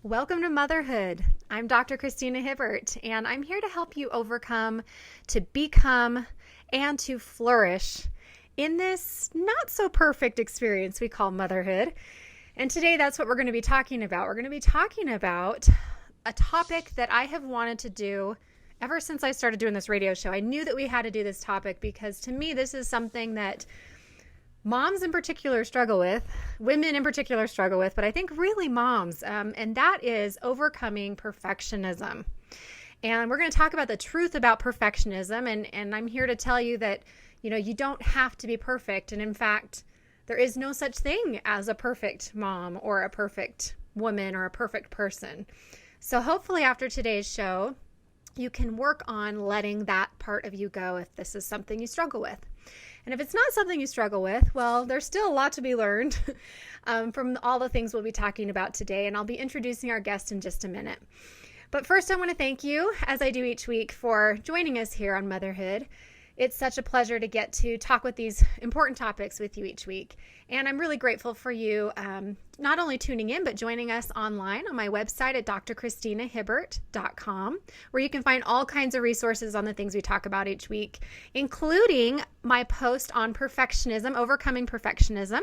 Welcome to Motherhood. I'm Dr. Christina Hibbert, and I'm here to help you overcome, to become, and to flourish in this not so perfect experience we call motherhood. And today that's what we're going to be talking about. We're going to be talking about a topic that I have wanted to do ever since I started doing this radio show. I knew that we had to do this topic because to me, this is something that moms in particular struggle with, women in particular struggle with, but I think really moms, and that is overcoming perfectionism. And we're going to talk about the truth about perfectionism, and I'm here to tell you that, you don't have to be perfect, and in fact, there is no such thing as a perfect mom or a perfect woman or a perfect person. So hopefully after today's show, you can work on letting that part of you go if this is something you struggle with. And if it's not something you struggle with, well, there's still a lot to be learned from all the things we'll be talking about today. And I'll be introducing our guest in just a minute. But first, I want to thank you, as I do each week, for joining us here on Motherhood. It's such a pleasure to get to talk with these important topics with you each week. And I'm really grateful for you not only tuning in, but joining us online on my website at drchristinahibbert.com, where you can find all kinds of resources on the things we talk about each week, including my post on perfectionism, overcoming perfectionism,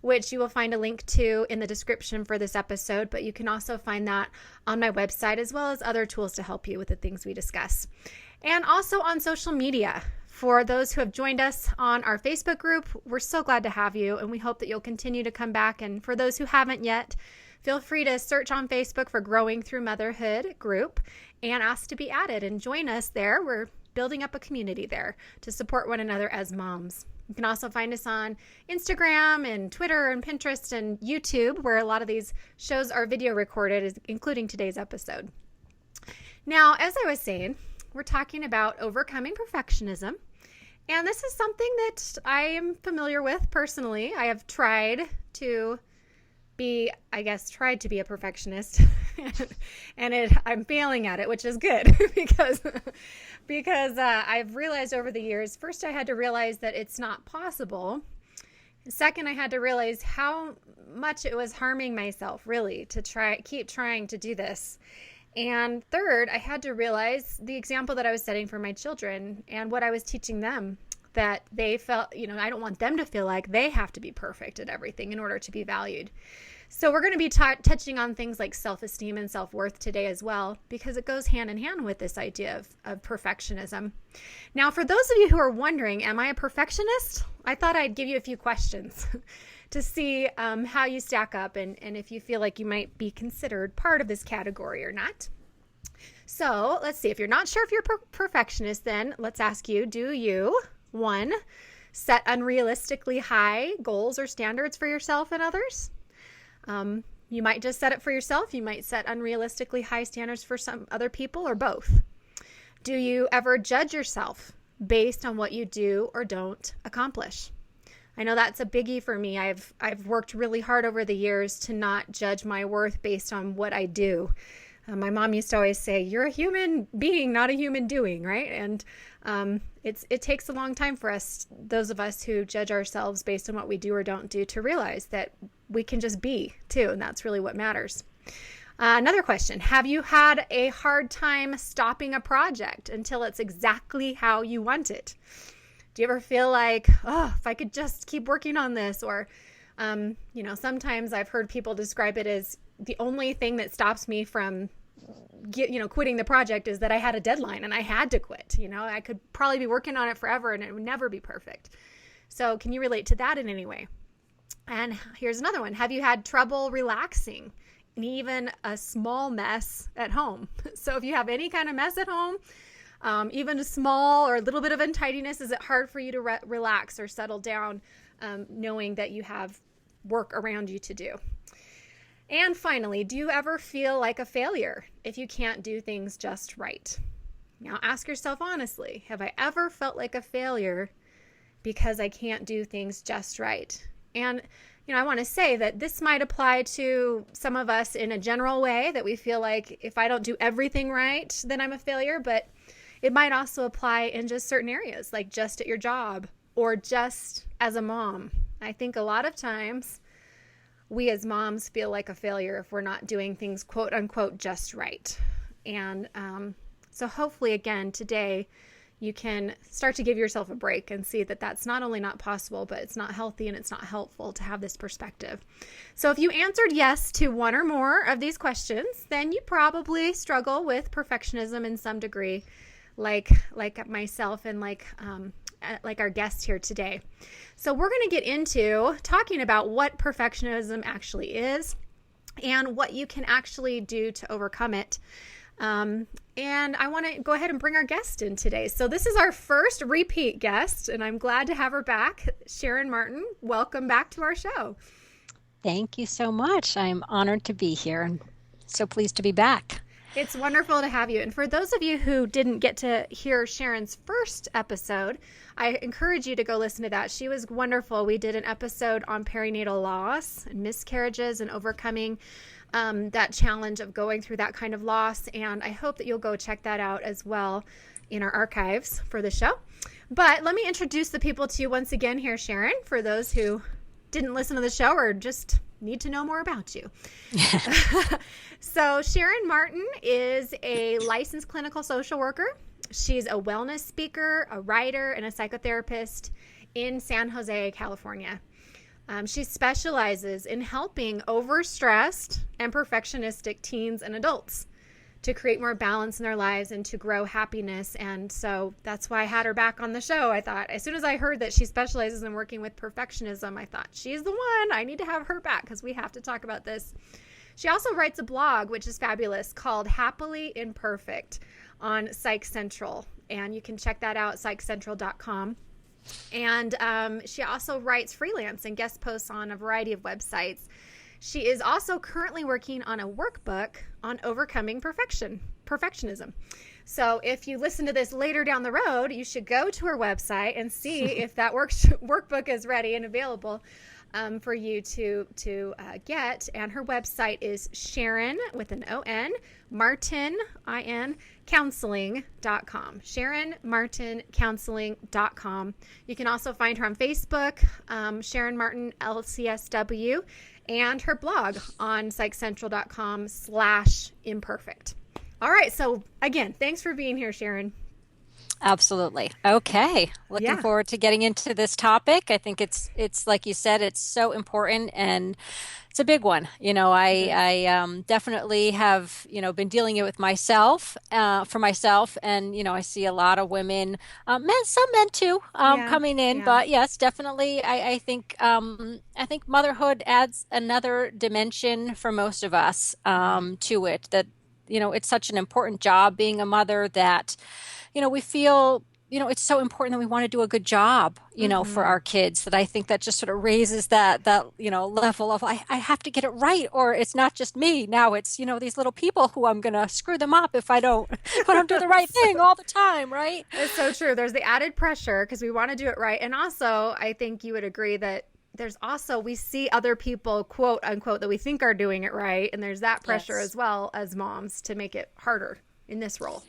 which you will find a link to in the description for this episode. But you can also find that on my website, as well as other tools to help you with the things we discuss. And also on social media. For those who have joined us on our Facebook group, we're so glad to have you, and we hope that you'll continue to come back. And for those who haven't yet, feel free to search on Facebook for Growing Through Motherhood group and ask to be added and join us there. We're building up a community there to support one another as moms. You can also find us on Instagram and Twitter and Pinterest and YouTube, where a lot of these shows are video recorded, including today's episode. Now, as I was saying, we're talking about overcoming perfectionism. And this is something that I am familiar with personally. I have tried to be a perfectionist and I'm failing at it, which is good because I've realized over the years, first I had to realize that it's not possible. Second, I had to realize how much it was harming myself really to keep trying to do this. And third, I had to realize the example that I was setting for my children and what I was teaching them, that they felt, I don't want them to feel like they have to be perfect at everything in order to be valued. So we're going to be touching on things like self-esteem and self-worth today as well, because it goes hand in hand with this idea of perfectionism. Now, for those of you who are wondering, am I a perfectionist? I thought I'd give you a few questions to see how you stack up and if you feel like you might be considered part of this category or not. So let's see. If you're not sure if you're a perfectionist, then let's ask you, do you, 1, set unrealistically high goals or standards for yourself and others? You might just set it for yourself. You might set unrealistically high standards for some other people, or both. Do you ever judge yourself based on what you do or don't accomplish? I know that's a biggie for me. I've worked really hard over the years to not judge my worth based on what I do. My mom used to always say, you're a human being, not a human doing, right? And it takes a long time for us, those of us who judge ourselves based on what we do or don't do, to realize that we can just be too, and that's really what matters. Another question, have you had a hard time stopping a project until it's exactly how you want it? Do you ever feel like, if I could just keep working on this? Or, sometimes I've heard people describe it as the only thing that stops me from quitting the project is that I had a deadline and I had to quit. I could probably be working on it forever and it would never be perfect. So can you relate to that in any way? And here's another one. Have you had trouble relaxing in even a small mess at home? So if you have any kind of mess at home, even a small or a little bit of untidiness, is it hard for you to relax or settle down, knowing that you have work around you to do? And finally, do you ever feel like a failure if you can't do things just right? Now ask yourself honestly, have I ever felt like a failure because I can't do things just right? And I want to say that this might apply to some of us in a general way, that we feel like if I don't do everything right, then I'm a failure. But it might also apply in just certain areas, like just at your job or just as a mom. I think a lot of times we as moms feel like a failure if we're not doing things quote unquote just right. And so hopefully, again, today you can start to give yourself a break and see that that's not only not possible, but it's not healthy and it's not helpful to have this perspective. So if you answered yes to one or more of these questions, then you probably struggle with perfectionism in some degree, like myself and like our guest here today. So we're going to get into talking about what perfectionism actually is and what you can actually do to overcome it. And I want to go ahead and bring our guest in today. So this is our first repeat guest, and I'm glad to have her back. Sharon Martin, welcome back to our show. Thank you so much. I'm honored to be here and so pleased to be back. It's wonderful to have you. And for those of you who didn't get to hear Sharon's first episode, I encourage you to go listen to that. She was wonderful. We did an episode on perinatal loss and miscarriages and overcoming that challenge of going through that kind of loss. And I hope that you'll go check that out as well in our archives for the show. But let me introduce the people to you once again here, Sharon, for those who didn't listen to the show or just need to know more about you. So Sharon Martin is a licensed clinical social worker. She's a wellness speaker, a writer, and a psychotherapist in San Jose, California. She specializes in helping overstressed and perfectionistic teens and adults to create more balance in their lives and to grow happiness. And so that's why I had her back on the show. I thought, as soon as I heard that she specializes in working with perfectionism, I thought, she's the one. I need to have her back because we have to talk about this. She also writes a blog, which is fabulous, called Happily Imperfect on Psych Central. And you can check that out, psychcentral.com. And she also writes freelance and guest posts on a variety of websites. She is also currently working on a workbook on overcoming perfectionism. So if you listen to this later down the road, you should go to her website and see if that workbook is ready and available for you to get. And her website is Sharon with an O-N, Martin, I-N, counseling.com. SharonMartinCounseling.com. You can also find her on Facebook, Sharon Martin, LCSW, and her blog on psychcentral.com/imperfect. All right. So again, thanks for being here, Sharon. Absolutely. Okay. Looking forward to getting into this topic. I think it's like you said, it's so important and it's a big one. I definitely have, been dealing it with myself, for myself. And, I see a lot of women, some men too, coming in, but yes, definitely. I think motherhood adds another dimension for most of us, to it that, it's such an important job being a mother that, we feel, it's so important that we want to do a good job, for our kids, that I think that just sort of raises that level of, I have to get it right, or it's not just me. Now it's, these little people who I'm going to screw them up if I don't do the right thing all the time. Right. It's so true. There's the added pressure because we want to do it right. And also, I think you would agree that there's also, we see other people, quote unquote, that we think are doing it right. And there's that pressure as well as moms to make it harder in this role.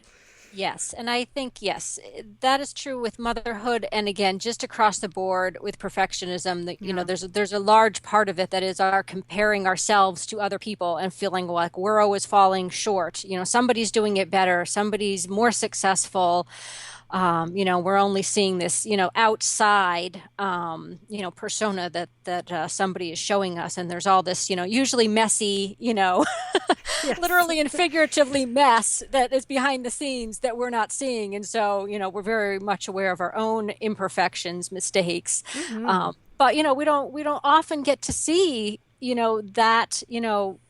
Yes. And I think, yes, that is true with motherhood. And again, just across the board with perfectionism, that, there's a large part of it that is our comparing ourselves to other people and feeling like we're always falling short. Somebody's doing it better. Somebody's more successful. We're only seeing this, outside, persona that somebody is showing us. And there's all this, usually messy, yes. literally and figuratively mess that is behind the scenes that we're not seeing. And so, we're very much aware of our own imperfections, mistakes. Mm-hmm. But, we don't often get to see, that,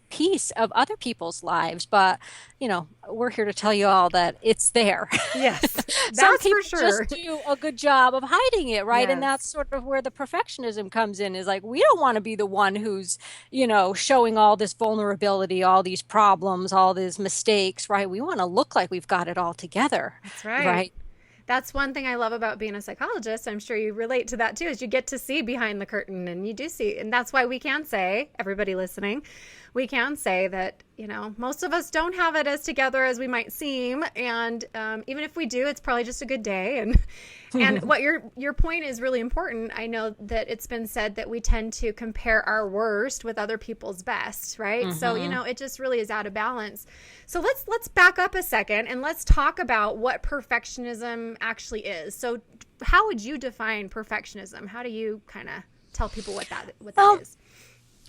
piece of other people's lives, but we're here to tell you all that it's there. Yes, some that's people for sure. just do a good job of hiding it, right? Yes. And that's sort of where the perfectionism comes in, is like, we don't want to be the one who's showing all this vulnerability, all these problems, all these mistakes, right? We want to look like we've got it all together. That's right. Right. That's one thing I love about being a psychologist. I'm sure you relate to that too, is you get to see behind the curtain, and you do see. And that's why we can say, everybody listening, we can say that, most of us don't have it as together as we might seem. And even if we do, it's probably just a good day. And what your point is really important. I know that it's been said that we tend to compare our worst with other people's best, right? So, it just really is out of balance. So let's back up a second and let's talk about what perfectionism actually is. So how would you define perfectionism? How do you kind of tell people what that is?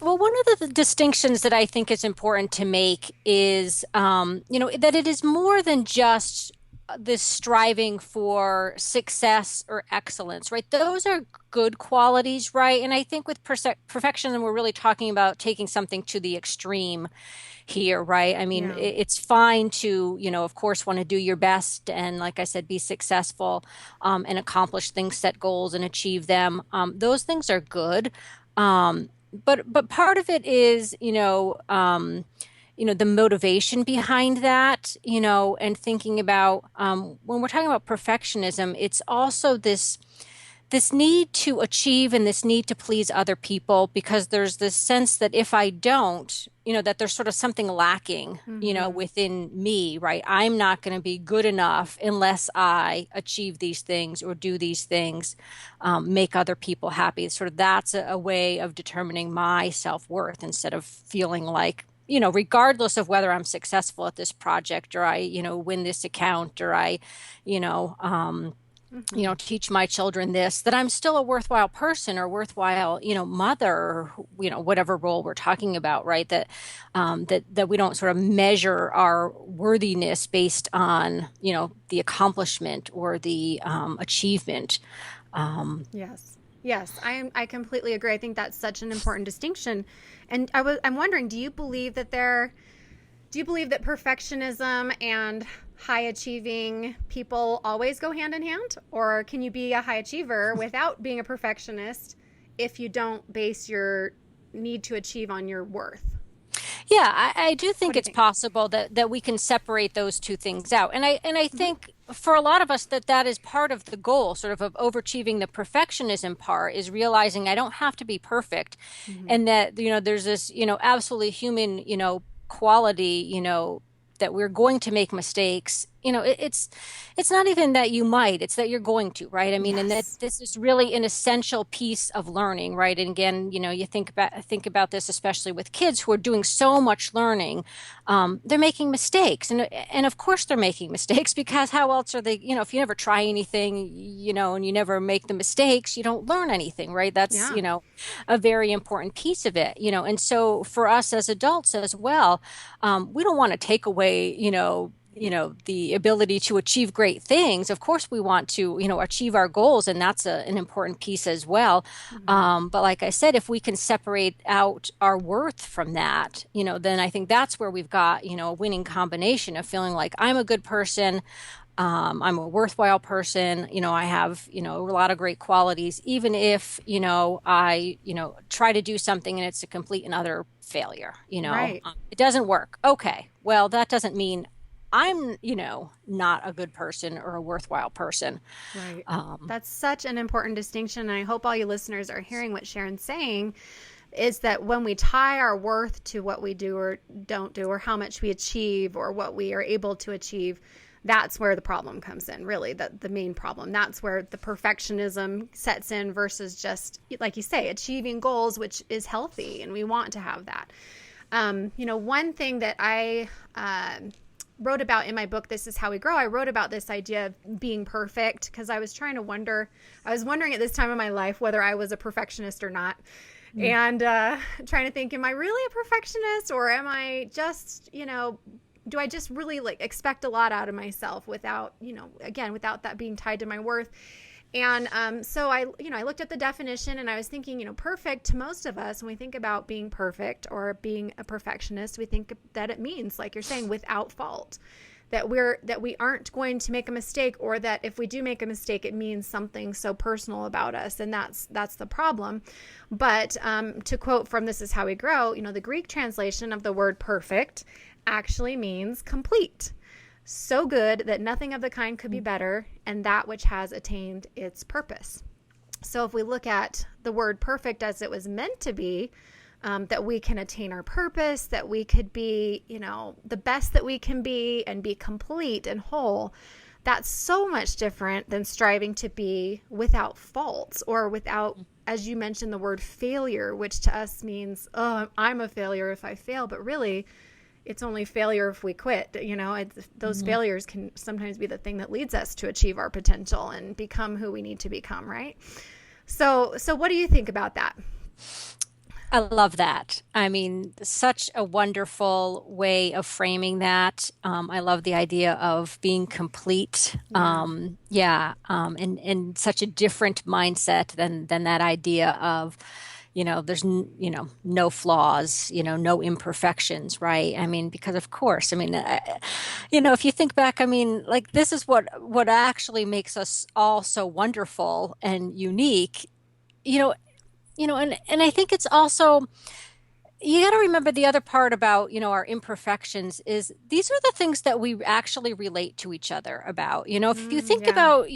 Well, one of the distinctions that I think is important to make is, that it is more than just this striving for success or excellence, right? Those are good qualities, right? And I think with perfectionism, we're really talking about taking something to the extreme here, right? I mean, it's fine to, of course, want to do your best and, like I said, be successful and accomplish things, set goals and achieve them. Those things are good. But part of it is, the motivation behind that, and thinking about when we're talking about perfectionism, it's also this need to achieve and this need to please other people, because there's this sense that if I don't, that there's sort of something lacking, within me, right? I'm not going to be good enough unless I achieve these things or do these things, make other people happy. Sort of that's a way of determining my self-worth, instead of feeling like, regardless of whether I'm successful at this project or I, win this account or I, teach my children this, that I'm still a worthwhile person or worthwhile, mother, or, whatever role we're talking about, right? That we don't sort of measure our worthiness based on, the accomplishment or the achievement. Yes, I completely agree. I think that's such an important distinction. And I'm wondering, do you believe that perfectionism and high achieving people always go hand in hand? Or can you be a high achiever without being a perfectionist if you don't base your need to achieve on your worth? Yeah, I do think it's possible that we can separate those two things out. And I think for a lot of us that is part of the goal, sort of overachieving the perfectionism part, is realizing I don't have to be perfect. And that, there's this, absolutely human, quality, that we're going to make mistakes. It's not even that you might, it's that you're going to, right? I mean, and that this is really an essential piece of learning, right? And again, you think about this, especially with kids who are doing so much learning. They're making mistakes, and of course they're making mistakes, because how else are they? If you never try anything, and you never make the mistakes, you don't learn anything, right? That's a very important piece of it, and so for us as adults as well, we don't want to take away, the ability to achieve great things. Of course, we want to, achieve our goals, and that's an important piece as well. But like I said, if we can separate out our worth from that, then I think that's where we've got, a winning combination of feeling like I'm a good person. I'm a worthwhile person. I have, a lot of great qualities, even if, I, try to do something and it's a complete and utter failure, Right. It doesn't work. Okay. Well, that doesn't mean I'm, not a good person or a worthwhile person. Right. That's such an important distinction. And I hope all you listeners are hearing what Sharon's saying, is that when we tie our worth to what we do or don't do, or how much we achieve or what we are able to achieve, that's where the problem comes in, really, the main problem. That's where the perfectionism sets in versus just, like you say, achieving goals, which is healthy, and we want to have that. One thing that I wrote about in my book, This Is How We Grow, I wrote about this idea of being perfect, because I was wondering at this time of my life whether I was a perfectionist or not. And trying to think, am I really a perfectionist, or am I just, do I just really expect a lot out of myself without, without that being tied to my worth? And so I looked at the definition, and I was thinking, perfect, to most of us, when we think about being perfect or being a perfectionist, we think that it means, like you're saying, without fault, that we aren't going to make a mistake, or that if we do make a mistake, it means something so personal about us, and that's the problem. But to quote from This Is How We Grow, the Greek translation of the word perfect actually means complete. So good that nothing of the kind could be better, and that which has attained its purpose. So if we look at the word perfect as it was meant to be, that we can attain our purpose, that we could be, the best that we can be and be complete and whole. That's so much different than striving to be without faults or without, as you mentioned, the word failure, which to us means, oh, I'm a failure if I fail. But really, it's only failure if we quit. Those failures can sometimes be the thing that leads us to achieve our potential and become who we need to become, right? So what do you think about that? I love that. I mean, such a wonderful way of framing that. I love the idea of being complete. And such a different mindset than that idea of, there's, no flaws, no imperfections, right? I mean, because of course, I mean, if you think back, I mean, like this is what actually makes us all so wonderful and unique, and I think it's also, you got to remember the other part about, our imperfections is these are the things that we actually relate to each other about. If you think Yeah. about,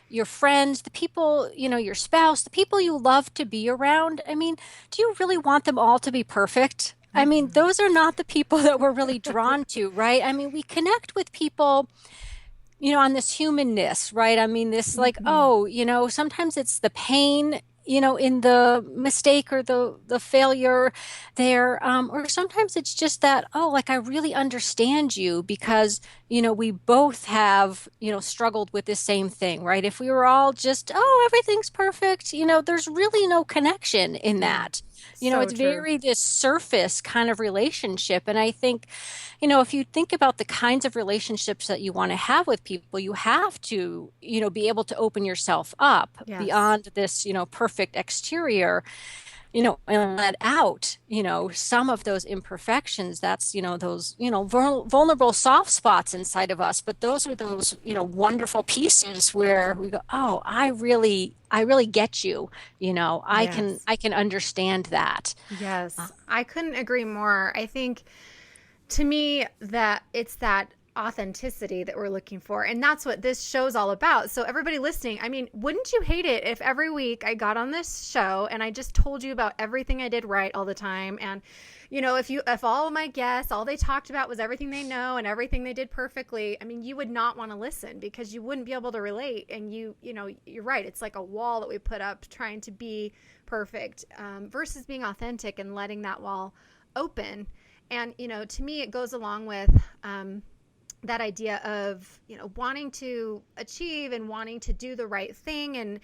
your friends, the people, your spouse, the people you love to be around, I mean, do you really want them all to be perfect? I mean, those are not the people that we're really drawn to, right? I mean, we connect with people, on this humanness, right? I mean, this like, Mhm. oh, sometimes it's the pain, in the mistake or the failure there, or sometimes it's just that, oh, like I really understand you because, we both have, struggled with the same thing, right? If we were all just, oh, everything's perfect, there's really no connection in Yeah. that. So It's true. very this surface kind of relationship. And I think, if you think about the kinds of relationships that you want to have with people, you have to, be able to open yourself up Yes. beyond this, perfect exterior, and let out, some of those imperfections. That's, those, vulnerable soft spots inside of us. But those are those, wonderful pieces where we go, oh, I really get you. I can, Yes. I can understand that. Yes. I couldn't agree more. I think to me that it's that authenticity that we're looking for, and that's what this show's all about. So everybody listening, I mean, wouldn't you hate it if every week I got on this show and I just told you about everything I did right all the time? And if all of my guests, all they talked about was everything they know and everything they did perfectly, I mean, you would not want to listen because you wouldn't be able to relate. And you're right, it's like a wall that we put up trying to be perfect, versus being authentic and letting that wall open. And, to me, it goes along with that idea of, wanting to achieve and wanting to do the right thing. And,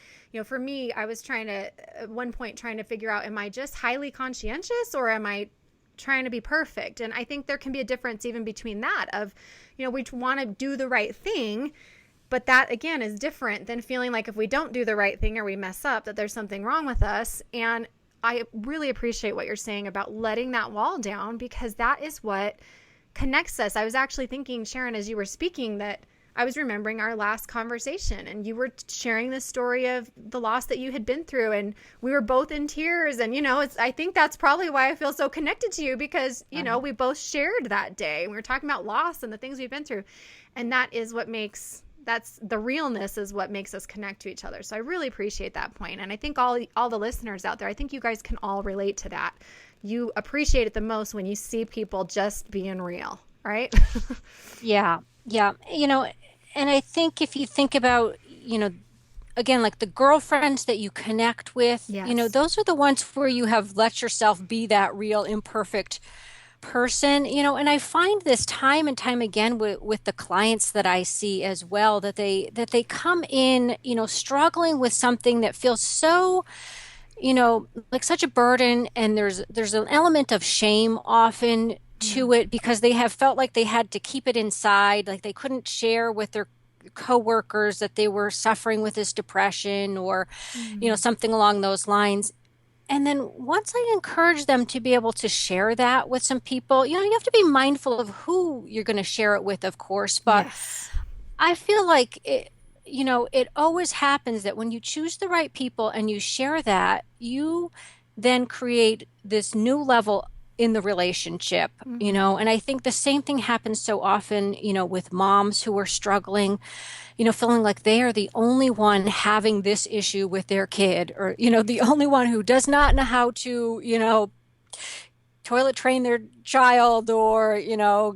for me, I was at one point, trying to figure out, am I just highly conscientious or am I trying to be perfect? And I think there can be a difference even between that of, we want to do the right thing. But that, again, is different than feeling like if we don't do the right thing or we mess up, that there's something wrong with us. And I really appreciate what you're saying about letting that wall down, because that is what connects us. I was actually thinking, Sharon, as you were speaking, that I was remembering our last conversation and you were sharing the story of the loss that you had been through, and we were both in tears. And, I think that's probably why I feel so connected to you, because, we both shared that day. We were talking about loss and the things we've been through. And that's the realness is what makes us connect to each other. So I really appreciate that point. And I think all the listeners out there, I think you guys can all relate to that. You appreciate it the most when you see people just being real, right? Yeah, yeah. And I think if you think about, again, like the girlfriends that you connect with, Yes. those are the ones where you have let yourself be that real imperfect person, and I find this time and time again with the clients that I see as well, that they come in, struggling with something that feels so, like such a burden, and there's an element of shame often Yeah. to it because they have felt like they had to keep it inside, like they couldn't share with their coworkers that they were suffering with this depression or, Mm. something along those lines. And then once I encourage them to be able to share that with some people, you have to be mindful of who you're going to share it with, of course. But Yes. I feel like it always happens that when you choose the right people and you share that, you then create this new level in the relationship, Mm-hmm. and I think the same thing happens so often, with moms who are struggling, feeling like they are the only one having this issue with their kid, or, the only one who does not know how to, toilet train their child, or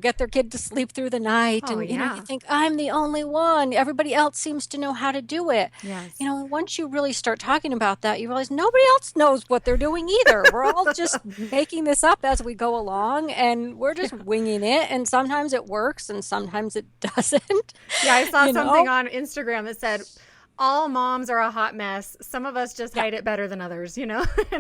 get their kid to sleep through the night, Oh, and you yeah. think, I'm the only one, everybody else seems to know how to do it. Yes. Once you really start talking about that, you realize nobody else knows what they're doing either. We're all just making this up as we go along, and we're just winging it, and sometimes it works and sometimes it doesn't. Yeah, I saw you something know on Instagram that said, all moms are a hot mess. Some of us just yeah, hide it better than others, and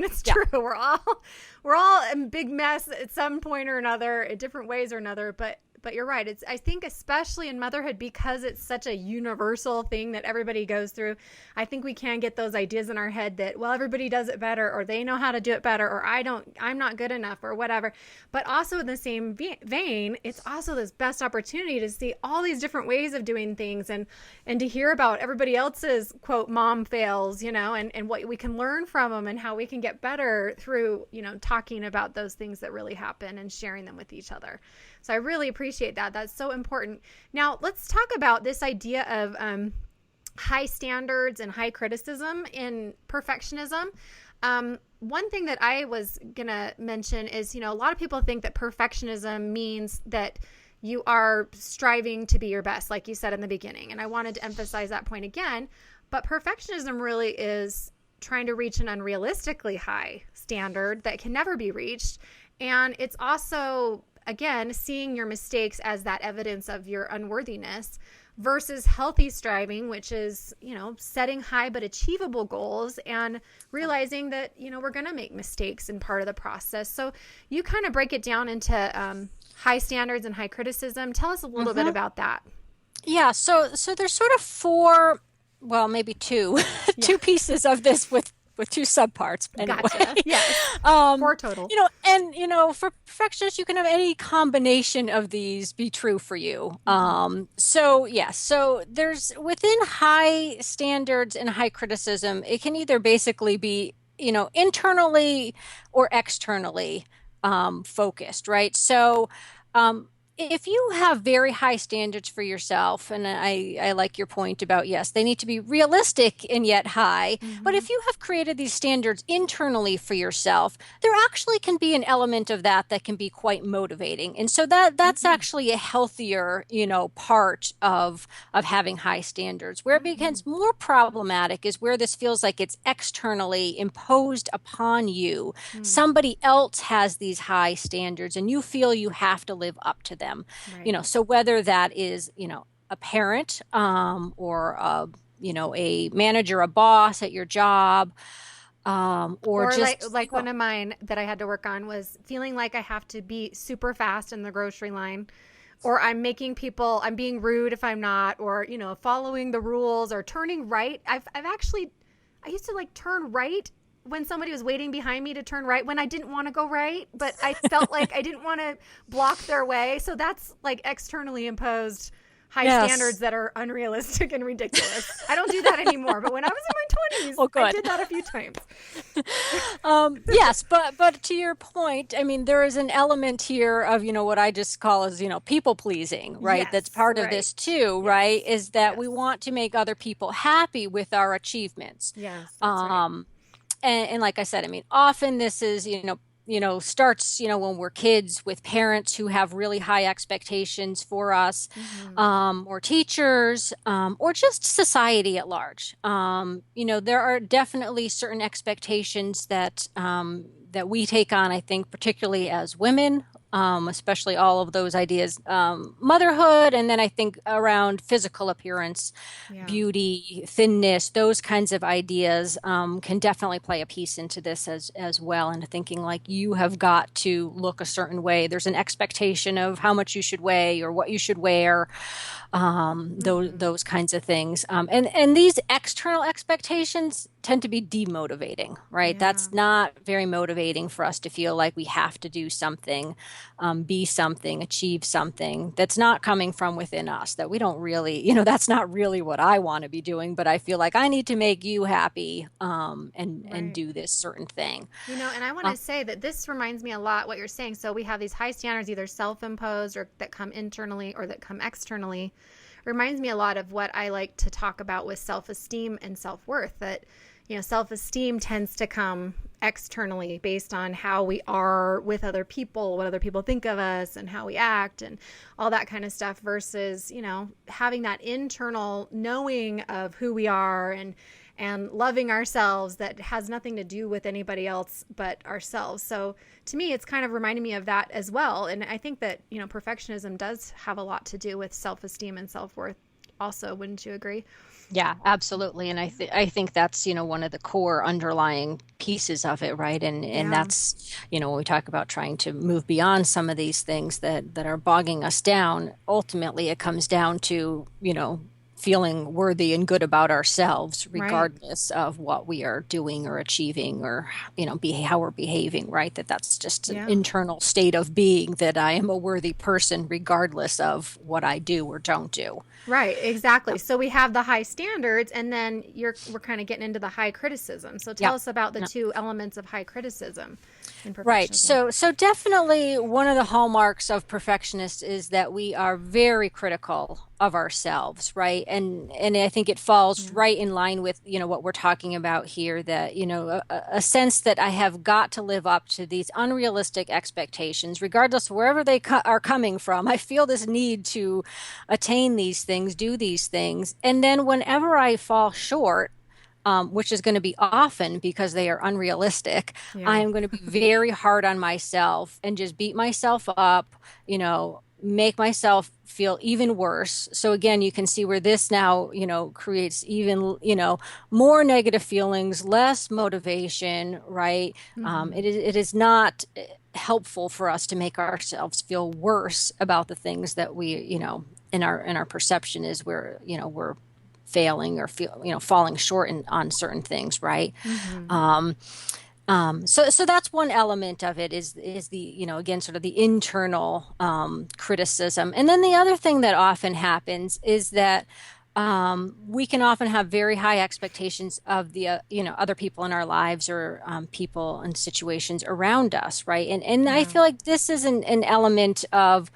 it's yeah. true. We're all a big mess at some point or another, in different ways or another. But you're right. I think especially in motherhood, because it's such a universal thing that everybody goes through, I think we can get those ideas in our head that, well, everybody does it better, or they know how to do it better, or I'm not good enough, or whatever. But also in the same vein, it's also this best opportunity to see all these different ways of doing things, and to hear about everybody else's quote mom fails, and what we can learn from them, and how we can get better through, talking about those things that really happen and sharing them with each other. So I really appreciate that. That's so important. Now, let's talk about this idea of high standards and high criticism in perfectionism. One thing that I was going to mention is, a lot of people think that perfectionism means that you are striving to be your best, like you said in the beginning. And I wanted to emphasize that point again. But perfectionism really is trying to reach an unrealistically high standard that can never be reached. And it's also, again, seeing your mistakes as that evidence of your unworthiness versus healthy striving, which is, setting high but achievable goals and realizing that, we're going to make mistakes in part of the process. So you kind of break it down into high standards and high criticism. Tell us a little bit about that. Yeah, so there's sort of four, well, maybe two, Yeah. two pieces of this with two subparts anyway. Gotcha. Yes. Um, Four total. for perfectionists, you can have any combination of these be true for you. So there's within high standards and high criticism, it can either basically be, internally or externally focused, right? So, if you have very high standards for yourself, and I like your point about, yes, they need to be realistic and yet high, but if you have created these standards internally for yourself, there actually can be an element of that can be quite motivating. And so that's actually a healthier, part of having high standards. Where it becomes more problematic is where this feels like it's externally imposed upon you. Somebody else has these high standards and you feel you have to live up to them. Right. So whether that is, a parent, or a manager, a boss at your job, or just like one of mine that I had to work on was feeling like I have to be super fast in the grocery line, or I'm being rude if I'm not, or, following the rules or turning right. I used to turn right when somebody was waiting behind me to turn right when I didn't want to go right, but I felt like I didn't want to block their way. So that's like externally imposed high standards that are unrealistic and ridiculous. I don't do that anymore, but when I was in my 20s, I did that a few times. Yes, but to your point, I mean, there is an element here of, what I just call as, people pleasing, right? Yes, That's part of right. this too, Yes. right? Is that Yes. we want to make other people happy with our achievements. Yes, that's right. And like I said, I mean, often this is, starts, when we're kids with parents who have really high expectations for us, or teachers, or just society at large. There are definitely certain expectations that we take on, I think, particularly as women, especially all of those ideas, motherhood, and then I think around physical appearance, Yeah. beauty, thinness, those kinds of ideas can definitely play a piece into this as well, into thinking like you have got to look a certain way. There's an expectation of how much you should weigh or what you should wear, those kinds of things. And these external expectations tend to be demotivating, right? Yeah. That's not very motivating for us to feel like we have to do something, be something, achieve something that's not coming from within us, that we don't really, that's not really what I want to be doing, but I feel like I need to make you happy, and Right. do this certain thing. And I want to say that this reminds me a lot what you're saying. So we have these high standards, either self-imposed or that come internally or that come externally. It reminds me a lot of what I like to talk about with self-esteem and self-worth, that, self-esteem tends to come externally based on how we are with other people, what other people think of us and how we act and all that kind of stuff versus, having that internal knowing of who we are and loving ourselves that has nothing to do with anybody else but ourselves. So to me, it's kind of reminding me of that as well. And I think that, perfectionism does have a lot to do with self-esteem and self-worth also. Wouldn't you agree? Yeah, absolutely. And I think that's, one of the core underlying pieces of it, right? And that's, when we talk about trying to move beyond some of these things that are bogging us down, ultimately it comes down to, feeling worthy and good about ourselves, regardless of what we are doing or achieving or, how we're behaving, right? That's just an internal state of being that I am a worthy person, regardless of what I do or don't do. Right, exactly. So we have the high standards, and then we're kind of getting into the high criticism. So tell us about the two elements of high criticism in perfectionism. Right. So definitely one of the hallmarks of perfectionists is that we are very critical of ourselves, right? And I think it falls right in line with, what we're talking about here, that, a sense that I have got to live up to these unrealistic expectations, regardless of wherever they are coming from. I feel this need to attain these things, do these things. And then whenever I fall short, which is going to be often because they are unrealistic, I am going to be very hard on myself and just beat myself up, make myself feel even worse. So again, you can see where this now, creates even, more negative feelings, less motivation, right? Mm-hmm. It is not helpful for us to make ourselves feel worse about the things that we, in our perception is we're failing or falling short on certain things, right? Mm-hmm. So that's one element of it is the, again, sort of the internal criticism. And then the other thing that often happens is that we can often have very high expectations of the, other people in our lives or people and situations around us, right? And I feel like this is an element of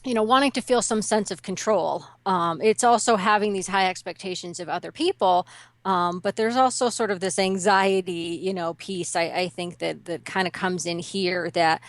wanting to feel some sense of control. It's also having these high expectations of other people. But there's also sort of this anxiety, piece, I think that kind of comes in here that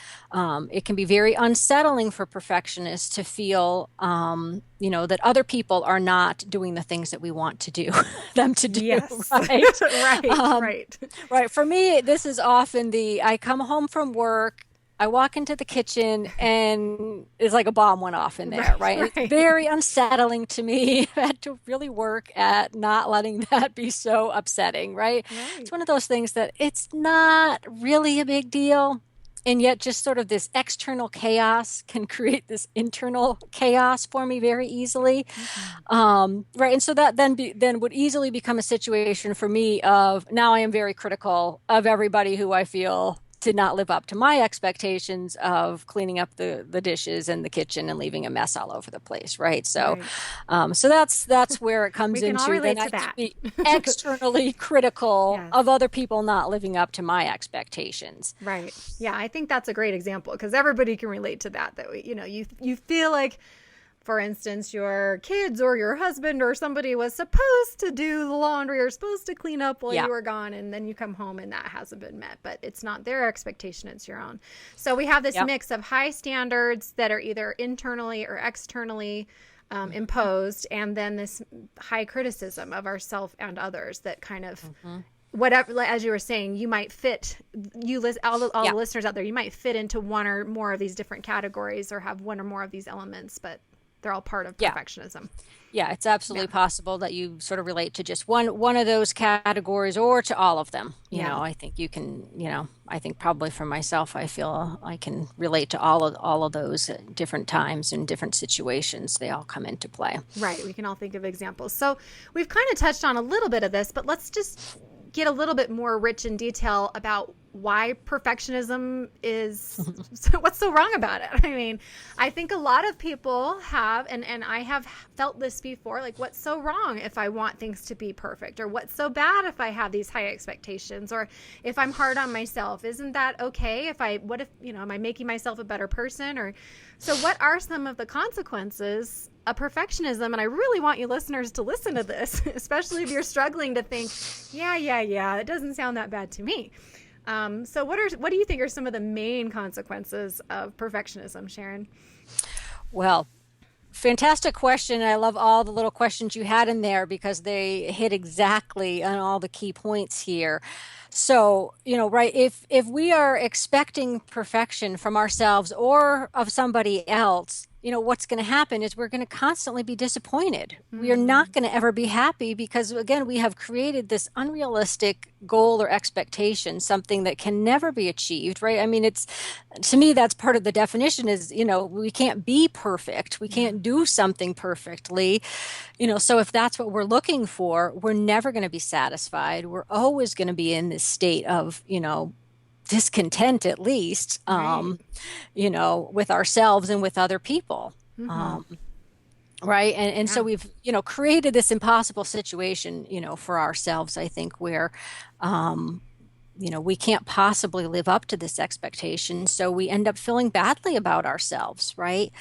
it can be very unsettling for perfectionists to feel, that other people are not doing the things that we want to do them to do. Yes. Right. Right. For me, this is often I come home from work, I walk into the kitchen and it's like a bomb went off in there, right? It's very unsettling to me. I had to really work at not letting that be so upsetting, right? It's one of those things that it's not really a big deal. And yet just sort of this external chaos can create this internal chaos for me very easily. Mm-hmm. Right. And so that then would easily become a situation for me of now I am very critical of everybody who I feel did not live up to my expectations of cleaning up the dishes in the kitchen and leaving a mess all over the place, right? So, so that's where it comes we into. All relate to I that. Be externally critical of other people not living up to my expectations. Right. Yeah, I think that's a great example because everybody can relate to that. That you feel like, for instance, your kids or your husband or somebody was supposed to do the laundry or supposed to clean up while you were gone, and then you come home and that hasn't been met. But it's not their expectation, it's your own. So we have this mix of high standards that are either internally or externally imposed, and then this high criticism of ourselves and others that kind of whatever, as you were saying, you might fit, all the listeners out there, you might fit into one or more of these different categories or have one or more of these elements, but they're all part of perfectionism. Yeah, it's absolutely possible that you sort of relate to just one of those categories or to all of them. You know, I think you can, I think probably for myself, I feel I can relate to all of those at different times and different situations. They all come into play. Right. We can all think of examples. So we've kind of touched on a little bit of this, but let's just get a little bit more rich in detail about why perfectionism is what's so wrong about it. I mean, I think a lot of people have, and I have felt this before, like what's so wrong if I want things to be perfect, or what's so bad if I have these high expectations, or if I'm hard on myself, isn't that okay? Am I making myself a better person? Or so what are some of the consequences a perfectionism, and I really want you listeners to listen to this, especially if you're struggling to think, yeah, it doesn't sound that bad to me. So what do you think are some of the main consequences of perfectionism, Sharon? Well, fantastic question. I love all the little questions you had in there because they hit exactly on all the key points here. So, right, if we are expecting perfection from ourselves or of somebody else, what's going to happen is we're going to constantly be disappointed. We are not going to ever be happy because, again, we have created this unrealistic goal or expectation, something that can never be achieved, right? I mean, to me, that's part of the definition is, we can't be perfect. We can't do something perfectly. So if that's what we're looking for, we're never going to be satisfied. We're always going to be in this state of, discontent at least, Right. with ourselves and with other people. Right. And Yeah. so we've, created this impossible situation, for ourselves, I think, where, we can't possibly live up to this expectation. So we end up feeling badly about ourselves, right?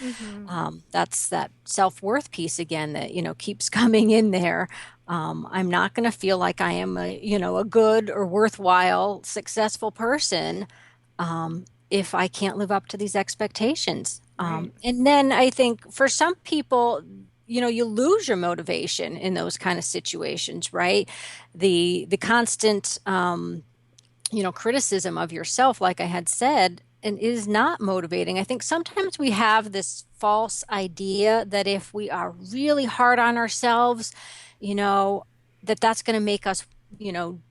That's that self-worth piece again that, keeps coming in there. I'm not going to feel like I am a good or worthwhile, successful person if I can't live up to these expectations. Right. And then I think for some people, you lose your motivation in those kind of situations, right? The constant, criticism of yourself, like I had said, and is not motivating. I think sometimes we have this false idea that if we are really hard on ourselves, that's going to make us,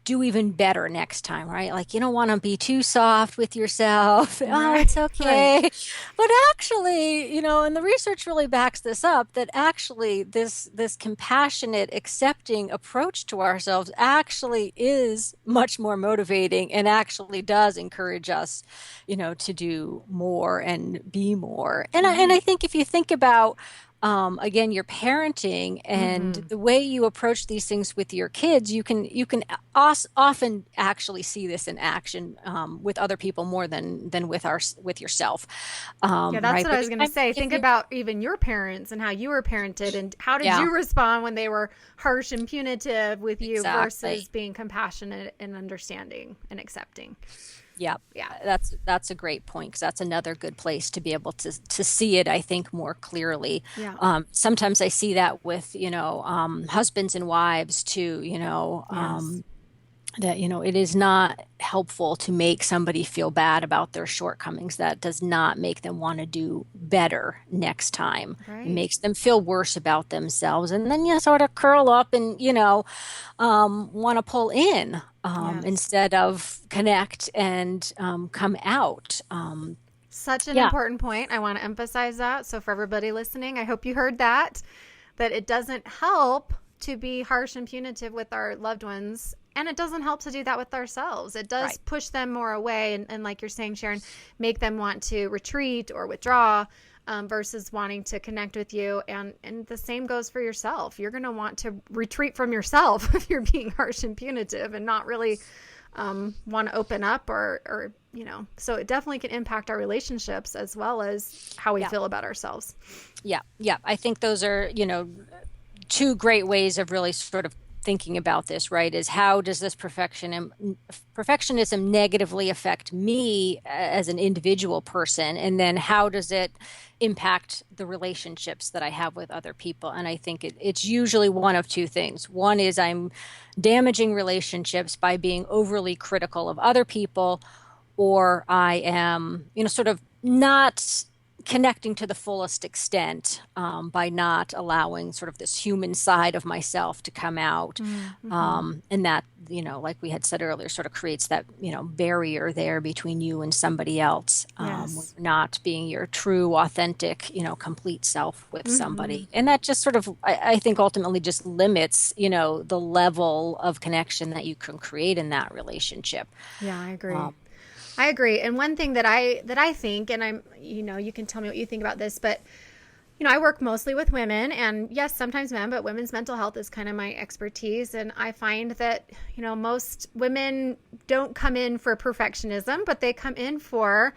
do even better next time, right? Like you don't want to be too soft with yourself. Oh, Right. it's Right. okay. But actually, and the research really backs this up that actually this compassionate, accepting approach to ourselves actually is much more motivating and actually does encourage us, to do more and be more. And I Right. think if you think about again, your parenting and the way you approach these things with your kids, you can often actually see this in action with other people more than with yourself, Yeah, that's right? what I was Because going to say. if Think you're about even your parents and how you were parented, and how did yeah, you respond when they were harsh and punitive with you versus exactly. being compassionate and understanding and accepting? Yeah, Yeah. that's a great point because that's another good place to be able to see it, I think, more clearly. Yeah. Sometimes I see that with husbands and wives too. Yes. That it is not helpful to make somebody feel bad about their shortcomings. That does not make them want to do better next time. It Right. makes them feel worse about themselves, and then you sort of curl up and want to pull in Yes. instead of connect and come out. Such an Yeah, important point. I want to emphasize that. So, for everybody listening, I hope you heard that it doesn't help to be harsh and punitive with our loved ones. And it doesn't help to do that with ourselves. It does right. push them more away. And like you're saying, Sharon, make them want to retreat or withdraw versus wanting to connect with you. And the same goes for yourself. You're going to want to retreat from yourself if you're being harsh and punitive and not really want to open up or so it definitely can impact our relationships as well as how we Yeah, feel about ourselves. yeah. I think those are two great ways of really sort of thinking about this, right? Is how does this perfectionism negatively affect me as an individual person? And then how does it impact the relationships that I have with other people? And I think it's usually one of two things. One is I'm damaging relationships by being overly critical of other people, or I am, sort of not connecting to the fullest extent by not allowing sort of this human side of myself to come out. Mm-hmm. And that, like we had said earlier, sort of creates that, barrier there between you and somebody else, Yes. not being your true, authentic, complete self with Mm-hmm. somebody. And that just sort of, I think ultimately just limits, the level of connection that you can create in that relationship. Yeah, I agree. Um, I agree. And one thing that I think, and I'm, you can tell me what you think about this, but I work mostly with women, and yes, sometimes men, but women's mental health is kind of my expertise. And I find that, most women don't come in for perfectionism, but they come in for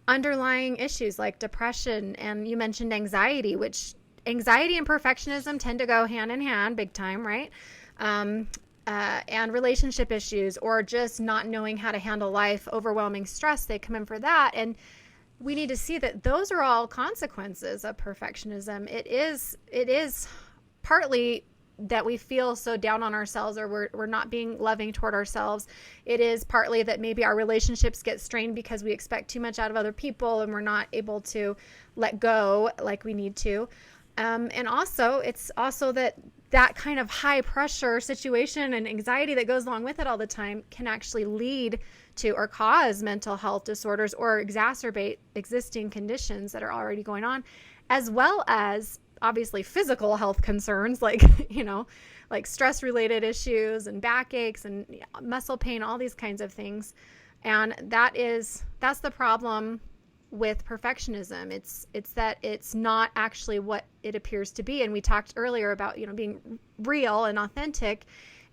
underlying issues like depression. And you mentioned anxiety, which anxiety and perfectionism tend to go hand in hand big time, right? Um, and relationship issues, or just not knowing how to handle life, overwhelming stress, they come in for that. And we need to see that those are all consequences of perfectionism. It is partly that we feel so down on ourselves, or we're not being loving toward ourselves. It is partly that maybe our relationships get strained because we expect too much out of other people and we're not able to let go like we need to. And also, it's also that kind of high pressure situation and anxiety that goes along with it all the time can actually lead to or cause mental health disorders or exacerbate existing conditions that are already going on, as well as obviously physical health concerns like, like stress related issues and backaches and muscle pain, all these kinds of things. And that's the problem with perfectionism. It's that it's not actually what it appears to be. And we talked earlier about, being real and authentic.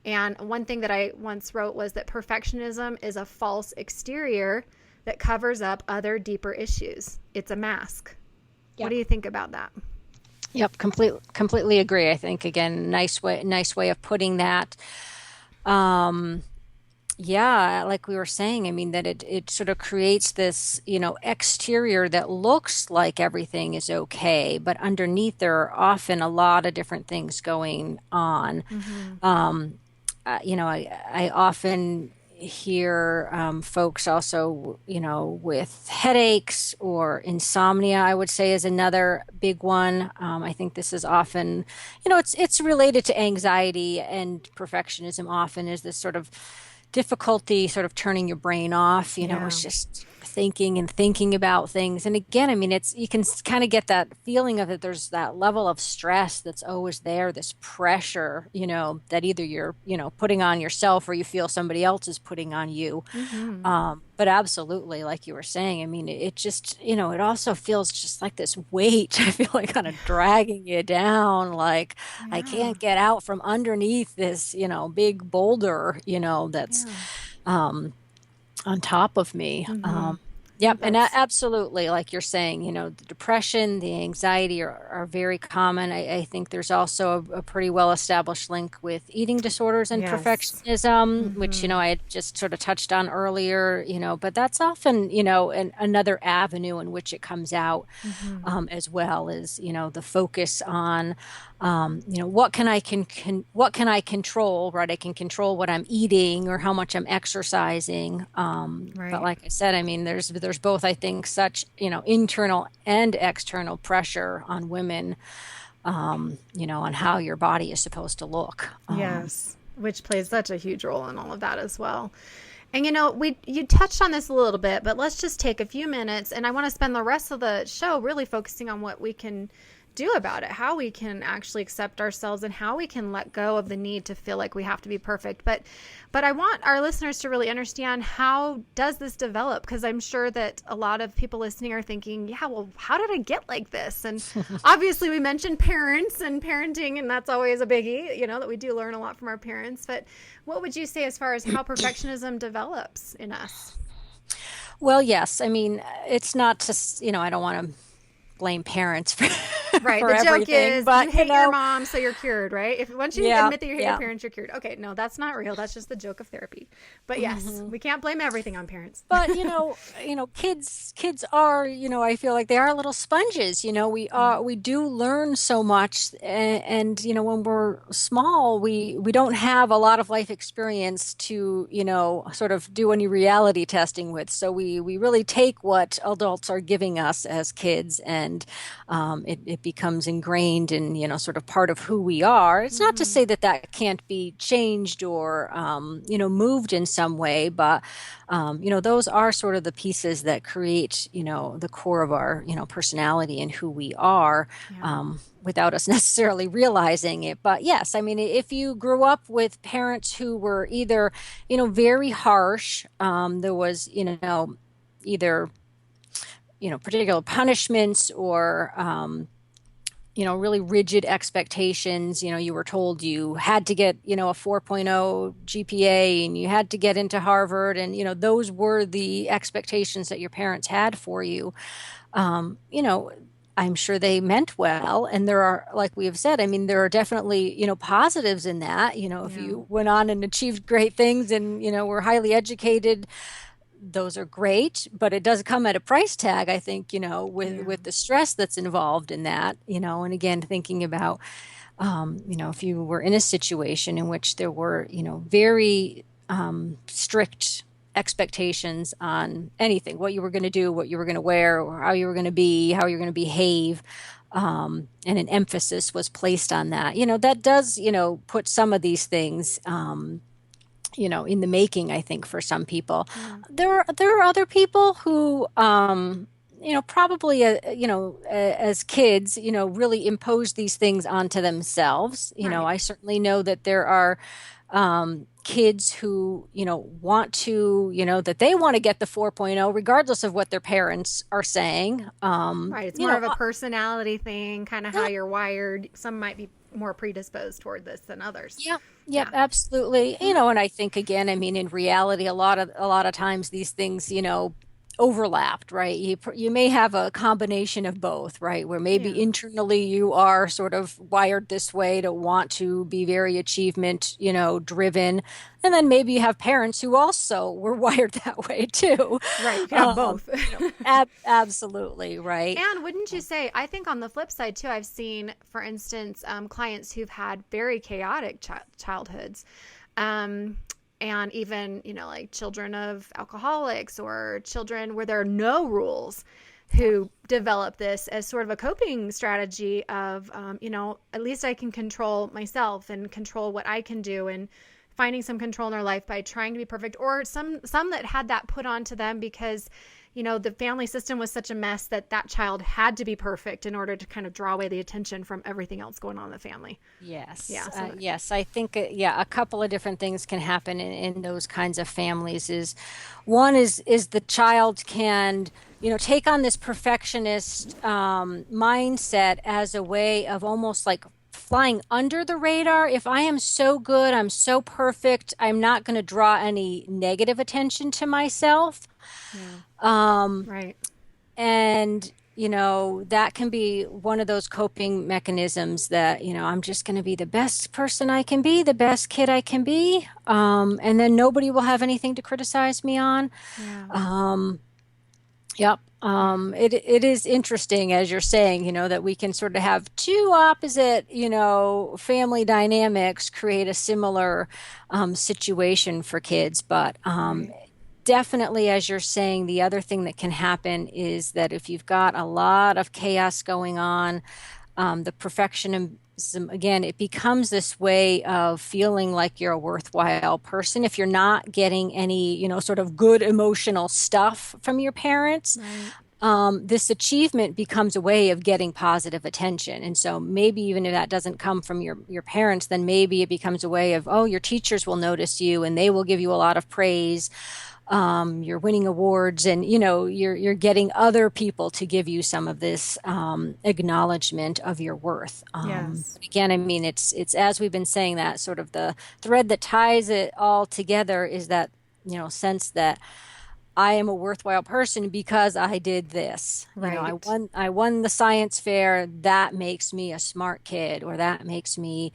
And one thing that I once wrote was that perfectionism is a false exterior that covers up other deeper issues. It's a mask. Yep. What do you think about that? Yep, completely agree. I think, again, nice way of putting that. Yeah, like we were saying, I mean, that it sort of creates this, exterior that looks like everything is okay, but underneath there are often a lot of different things going on. Mm-hmm. I often hear folks also, with headaches or insomnia, I would say is another big one. I think this is often, it's related to anxiety, and perfectionism often is this sort of difficulty sort of turning your brain off. It's just thinking about things. And again, I mean, you can kind of get that feeling of it. There's that level of stress that's always there, this pressure, that either you're, putting on yourself or you feel somebody else is putting on you. Mm-hmm. But absolutely, like you were saying, I mean, it just, it also feels just like this weight, I feel like, kind of dragging you down. Like, I can't get out from underneath this, big boulder, that's on top of me. Mm-hmm. Yep. And absolutely, like you're saying, the depression, the anxiety are very common. I think there's also a pretty well-established link with eating disorders and perfectionism, mm-hmm. which, I had just sort of touched on earlier, but that's often, another avenue in which it comes out, mm-hmm. As well as, the focus on, what can I control, right? I can control what I'm eating or how much I'm exercising. Right. But like I said, I mean, there's both, I think, such, internal and external pressure on women, on how your body is supposed to look. Yes, which plays such a huge role in all of that as well. And, you touched on this a little bit, but let's just take a few minutes, and I want to spend the rest of the show really focusing on what we can do about it, how we can actually accept ourselves and how we can let go of the need to feel like we have to be perfect. But I want our listeners to really understand, how does this develop? Because I'm sure that a lot of people listening are thinking, yeah, well, how did I get like this? And obviously we mentioned parents and parenting, and that's always a biggie, that we do learn a lot from our parents. But what would you say as far as how perfectionism develops in us? Well, yes. I mean, it's not just, I don't want to blame parents for right. For the joke everything, is, but you hate your mom, so you're cured, right? If once you admit that you hate your parents, you're cured. Okay, no, that's not real. That's just the joke of therapy. But yes, mm-hmm. we can't blame everything on parents. But kids are, I feel like they are little sponges. We do learn so much, and when we're small, we don't have a lot of life experience to sort of do any reality testing with. So we really take what adults are giving us as kids, and it becomes ingrained in sort of part of who we are. It's not to say that can't be changed or moved in some way, but those are sort of the pieces that create the core of our personality and who we are, without us necessarily realizing it. But yes, I mean, if you grew up with parents who were either very harsh, there was either particular punishments or really rigid expectations. You were told you had to get a 4.0 GPA and you had to get into Harvard, and those were the expectations that your parents had for you. I'm sure they meant well. And there are, like we have said, I mean, there are definitely, positives in that. If Yeah. you went on and achieved great things and, were highly educated, those are great, but it does come at a price tag, I think, with Yeah. the stress that's involved in that, and again, thinking about, if you were in a situation in which there were, very strict expectations on anything, what you were going to do, what you were going to wear, or how you were going to be, how you're going to behave, and an emphasis was placed on that, that does, put some of these things, in the making, I think, for some people. Yeah. There are other people who, probably, as kids, really impose these things onto themselves. Right. I certainly know that there are kids who, want to, that they want to get the 4.0 regardless of what their parents are saying. Right. It's more of a personality thing, kind of how you're wired. Some might be more predisposed toward this than others. Yeah, yep, Yeah. absolutely. And I think again, I mean, in reality, a lot of times these things, overlapped, right? You may have a combination of both, right? Where maybe Yeah. internally you are sort of wired this way to want to be very achievement, driven, and then maybe you have parents who also were wired that way too. Right. You can have both. Absolutely, right. And wouldn't you say, I think on the flip side too, I've seen, for instance, clients who've had very chaotic childhoods. And even, like children of alcoholics or children where there are no rules, who develop this as sort of a coping strategy of, at least I can control myself and control what I can do, and finding some control in their life by trying to be perfect. Or some that had that put onto them because, the family system was such a mess that child had to be perfect in order to kind of draw away the attention from everything else going on in the family. Yes. Yeah. Yes. I think, a couple of different things can happen in those kinds of families. One is the child can, take on this perfectionist mindset as a way of almost like flying under the radar. If I am so good, I'm so perfect, I'm not going to draw any negative attention to myself. Yeah. Um, Right. and that can be one of those coping mechanisms that, I'm just going to be the best person I can be, the best kid I can be. And then nobody will have anything to criticize me on. Yeah. Yep. It is interesting, as you're saying, that we can sort of have two opposite, family dynamics create a similar situation for kids. But Right. definitely, as you're saying, the other thing that can happen is that if you've got a lot of chaos going on, the perfectionism, again, it becomes this way of feeling like you're a worthwhile person. If you're not getting any, sort of good emotional stuff from your parents, Right. this achievement becomes a way of getting positive attention. And so maybe even if that doesn't come from your parents, then maybe it becomes a way of, oh, your teachers will notice you and they will give you a lot of praise. You're winning awards, and you're getting other people to give you some of this acknowledgement of your worth. Yes. Again, I mean, it's as we've been saying, that sort of the thread that ties it all together is that sense that I am a worthwhile person because I did this. Right. I won the science fair. That makes me a smart kid, or that makes me,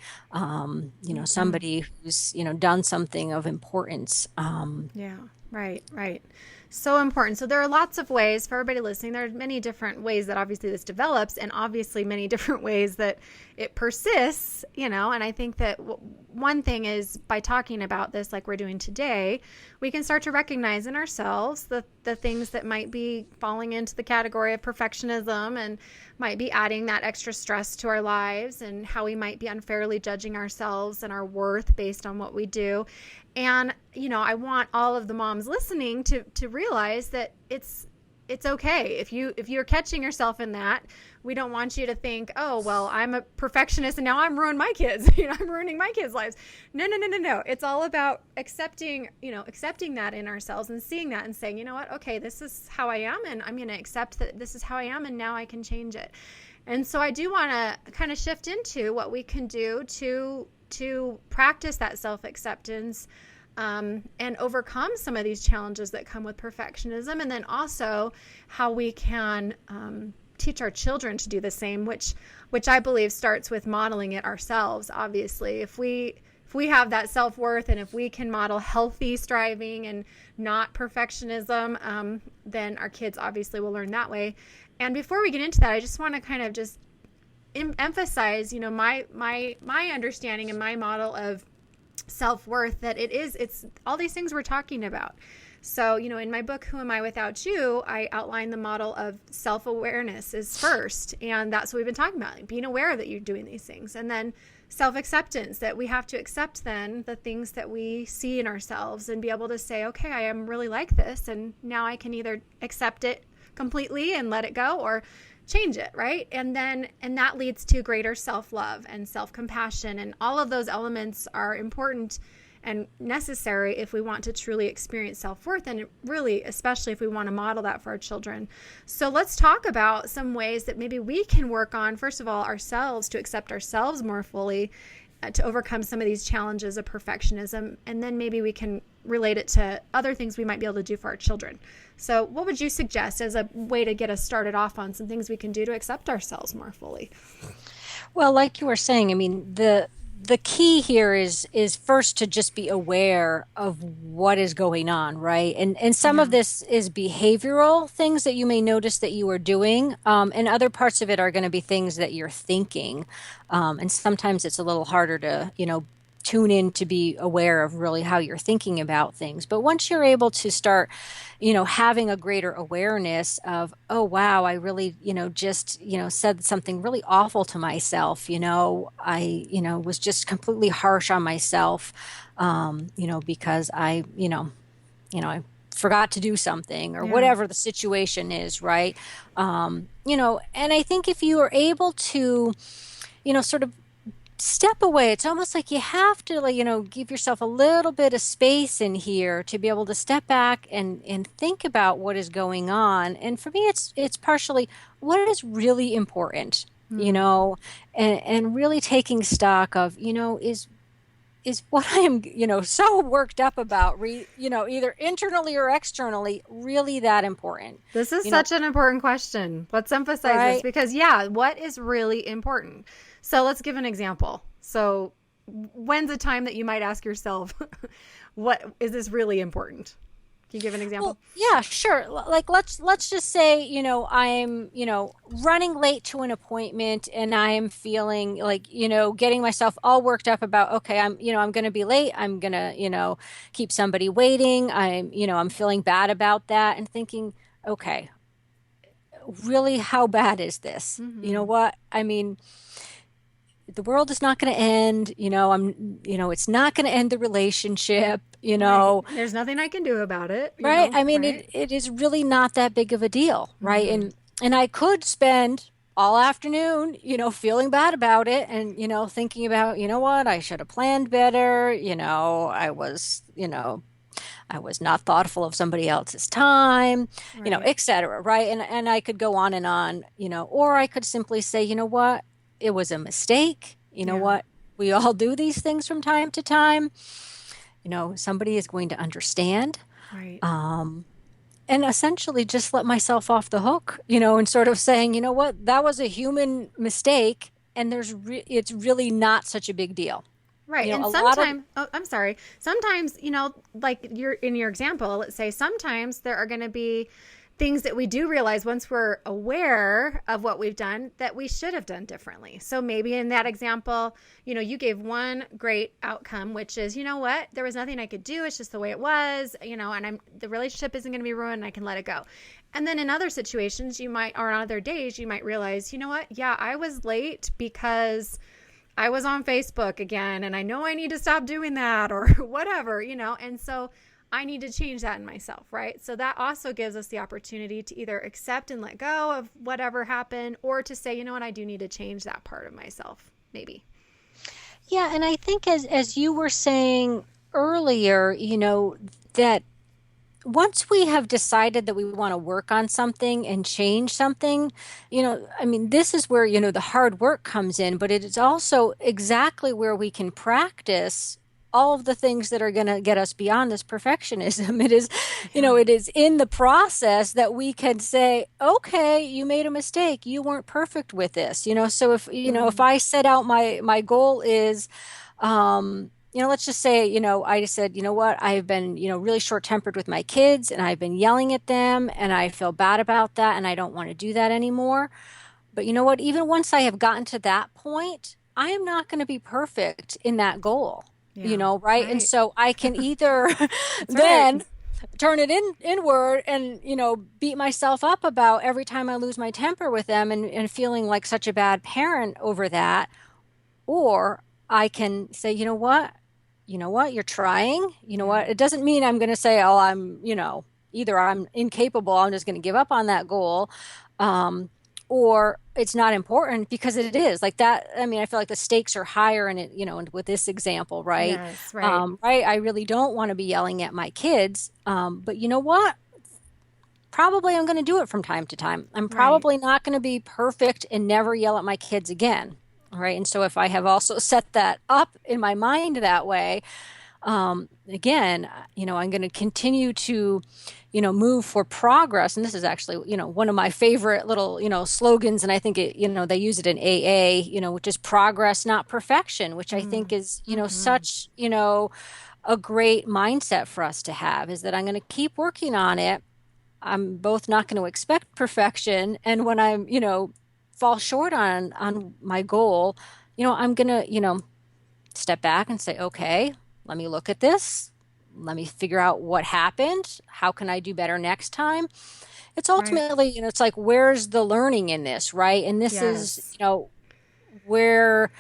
somebody who's done something of importance. Yeah. Right. Right. So important. So there are lots of ways for everybody listening. There are many different ways that obviously this develops, and obviously many different ways that it persists, and I think that one thing is, by talking about this like we're doing today, we can start to recognize in ourselves the things that might be falling into the category of perfectionism and might be adding that extra stress to our lives, and how we might be unfairly judging ourselves and our worth based on what we do. And, I want all of the moms listening to realize that it's okay. If you're catching yourself in that, we don't want you to think, oh, well, I'm a perfectionist and now I'm ruining my kids. I'm ruining my kids' lives. No. It's all about accepting that in ourselves and seeing that and saying, you know what? Okay, this is how I am, and I'm going to accept that this is how I am, and now I can change it. And so I do want to kind of shift into what we can do to practice that self-acceptance, and overcome some of these challenges that come with perfectionism, and then also how we can teach our children to do the same, which I believe starts with modeling it ourselves. Obviously, if we have that self-worth, and if we can model healthy striving and not perfectionism, then our kids obviously will learn that way. And before we get into that, I just want to kind of just emphasize, my understanding and my model of self-worth, that it's all these things we're talking about. So, in my book, Who Am I Without You, I outline the model of self-awareness is first. And that's what we've been talking about, like being aware that you're doing these things. And then self-acceptance, that we have to accept then the things that we see in ourselves and be able to say, okay, I am really like this. And now I can either accept it completely and let it go, or change it, right? And that leads to greater self-love and self-compassion. And all of those elements are important and necessary if we want to truly experience self-worth, and really, especially if we want to model that for our children. So let's talk about some ways that maybe we can work on, first of all, ourselves, to accept ourselves more fully, to overcome some of these challenges of perfectionism, and then maybe we can relate it to other things we might be able to do for our children. So what would you suggest as a way to get us started off on some things we can do to accept ourselves more fully? Well, like you were saying, I mean, the key here is first to just be aware of what is going on, right? And some of this is behavioral things that you may notice that you are doing, and other parts of it are going to be things that you're thinking. And sometimes it's a little harder to, tune in to be aware of really how you're thinking about things. But once you're able to start, having a greater awareness of, oh, wow, I really, just, said something really awful to myself. I, was just completely harsh on myself, because I forgot to do something, or whatever the situation is, right? And I think if you are able to, sort of step away, it's almost like you have to, give yourself a little bit of space in here to be able to step back and think about what is going on. And for me, it's partially what is really important, and really taking stock of, is what I am, so worked up about, either internally or externally, really that important? This is such an important question. Let's emphasize this, because what is really important? So let's give an example. So when's a time that you might ask yourself, what is this really important? Can you give an example? Well, yeah, sure. Like let's just say, I'm, running late to an appointment, and I am feeling like, getting myself all worked up about, okay, I'm going to be late. I'm going to, keep somebody waiting. I'm feeling bad about that, and thinking, okay, really, how bad is this? Mm-hmm. You know what? I mean, the world is not going to end, it's not going to end the relationship, Right. There's nothing I can do about it. Right. I mean, it is really not that big of a deal. Right. Mm-hmm. And I could spend all afternoon, feeling bad about it, and, thinking about, what, I should have planned better. I was not thoughtful of somebody else's time, Right. et cetera. Right. And I could go on and on, or I could simply say, what, it was a mistake. What, we all do these things from time to time. Somebody is going to understand. Right. And essentially just let myself off the hook, and sort of saying, what, that was a human mistake, and it's really not such a big deal. Right. And sometimes, I'm sorry. Sometimes, like in your example, let's say sometimes there are going to be things that we do realize once we're aware of what we've done that we should have done differently. So maybe in that example, you gave one great outcome, which is, what, there was nothing I could do. It's just the way it was, and the relationship isn't going to be ruined, and I can let it go. And then in other situations, or on other days, you might realize, what, I was late because I was on Facebook again, and I know I need to stop doing that, or whatever, and so I need to change that in myself, right? So that also gives us the opportunity to either accept and let go of whatever happened, or to say, what, I do need to change that part of myself, maybe. Yeah, and I think as you were saying earlier, that once we have decided that we want to work on something and change something, I mean, this is where, the hard work comes in, but it is also exactly where we can practice all of the things that are going to get us beyond this perfectionism. It is, Yeah. it is in the process that we can say, okay, you made a mistake. You weren't perfect with this, So if Mm. I set out my goal is, let's just say, I just said, you know what, I've been, really short-tempered with my kids and I've been yelling at them and I feel bad about that and I don't want to do that anymore. But you know what? Even once I have gotten to that point, I am not going to be perfect in that goal, Yeah. right? And Right. so I can either That's right. then turn it inward and, beat myself up about every time I lose my temper with them and feeling like such a bad parent over that. Or I can say, you know what, you're trying. You know Yeah. what? It doesn't mean I'm going to say, oh, either I'm incapable, I'm just going to give up on that goal. Um, or it's not important because it is like that. I mean, I feel like the stakes are higher in it, with this example, right? Yes. Right. Right. I really don't want to be yelling at my kids. But you know what? Probably I'm going to do it from time to time. I'm Right. probably not going to be perfect and never yell at my kids again. All right. And so if I have also set that up in my mind that way, again, I'm going to continue to, move for progress. And this is actually, one of my favorite little, slogans. And I think it, they use it in AA, which is progress, not perfection, which I think Mm. is, Mm-hmm. such, a great mindset for us to have is that I'm going to keep working on it. I'm both not going to expect perfection. And when I'm, fall short on my goal, I'm going to, step back and say, okay, let me look at this. Let me figure out what happened. How can I do better next time? It's Right. ultimately, it's like, where's the learning in this, right? And this is, Yes. where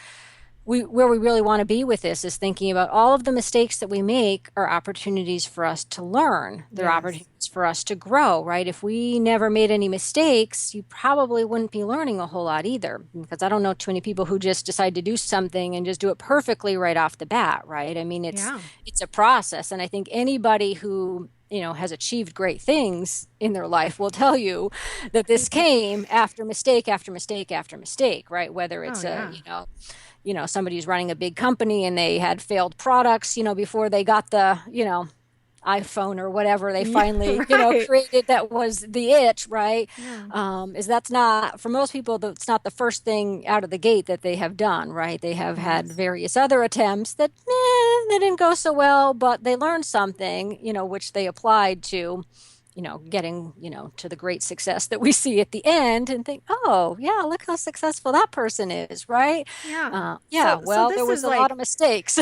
we really want to be with this is thinking about all of the mistakes that we make are opportunities for us to learn. They're Yes. opportunities for us to grow, right? If we never made any mistakes, you probably wouldn't be learning a whole lot either. Because I don't know too many people who just decide to do something and just do it perfectly right off the bat, right? I mean, it's Yeah. it's a process, and I think anybody who has achieved great things in their life will tell you that this came after mistake after mistake after mistake, right? Whether Oh it's yeah. somebody's running a big company and they had failed products, before they got the, iPhone or whatever they Yeah. finally, Right. created that was the it, right? Yeah. Is that's not, for most people, that's not the first thing out of the gate that they have done, right? They have had Yes. various other attempts that, they didn't go so well, but they learned something, which they applied to, getting, to the great success that we see at the end and think, oh, yeah, look how successful that person is, right? Yeah. Yeah, So well, there this was is a lot of like mistakes.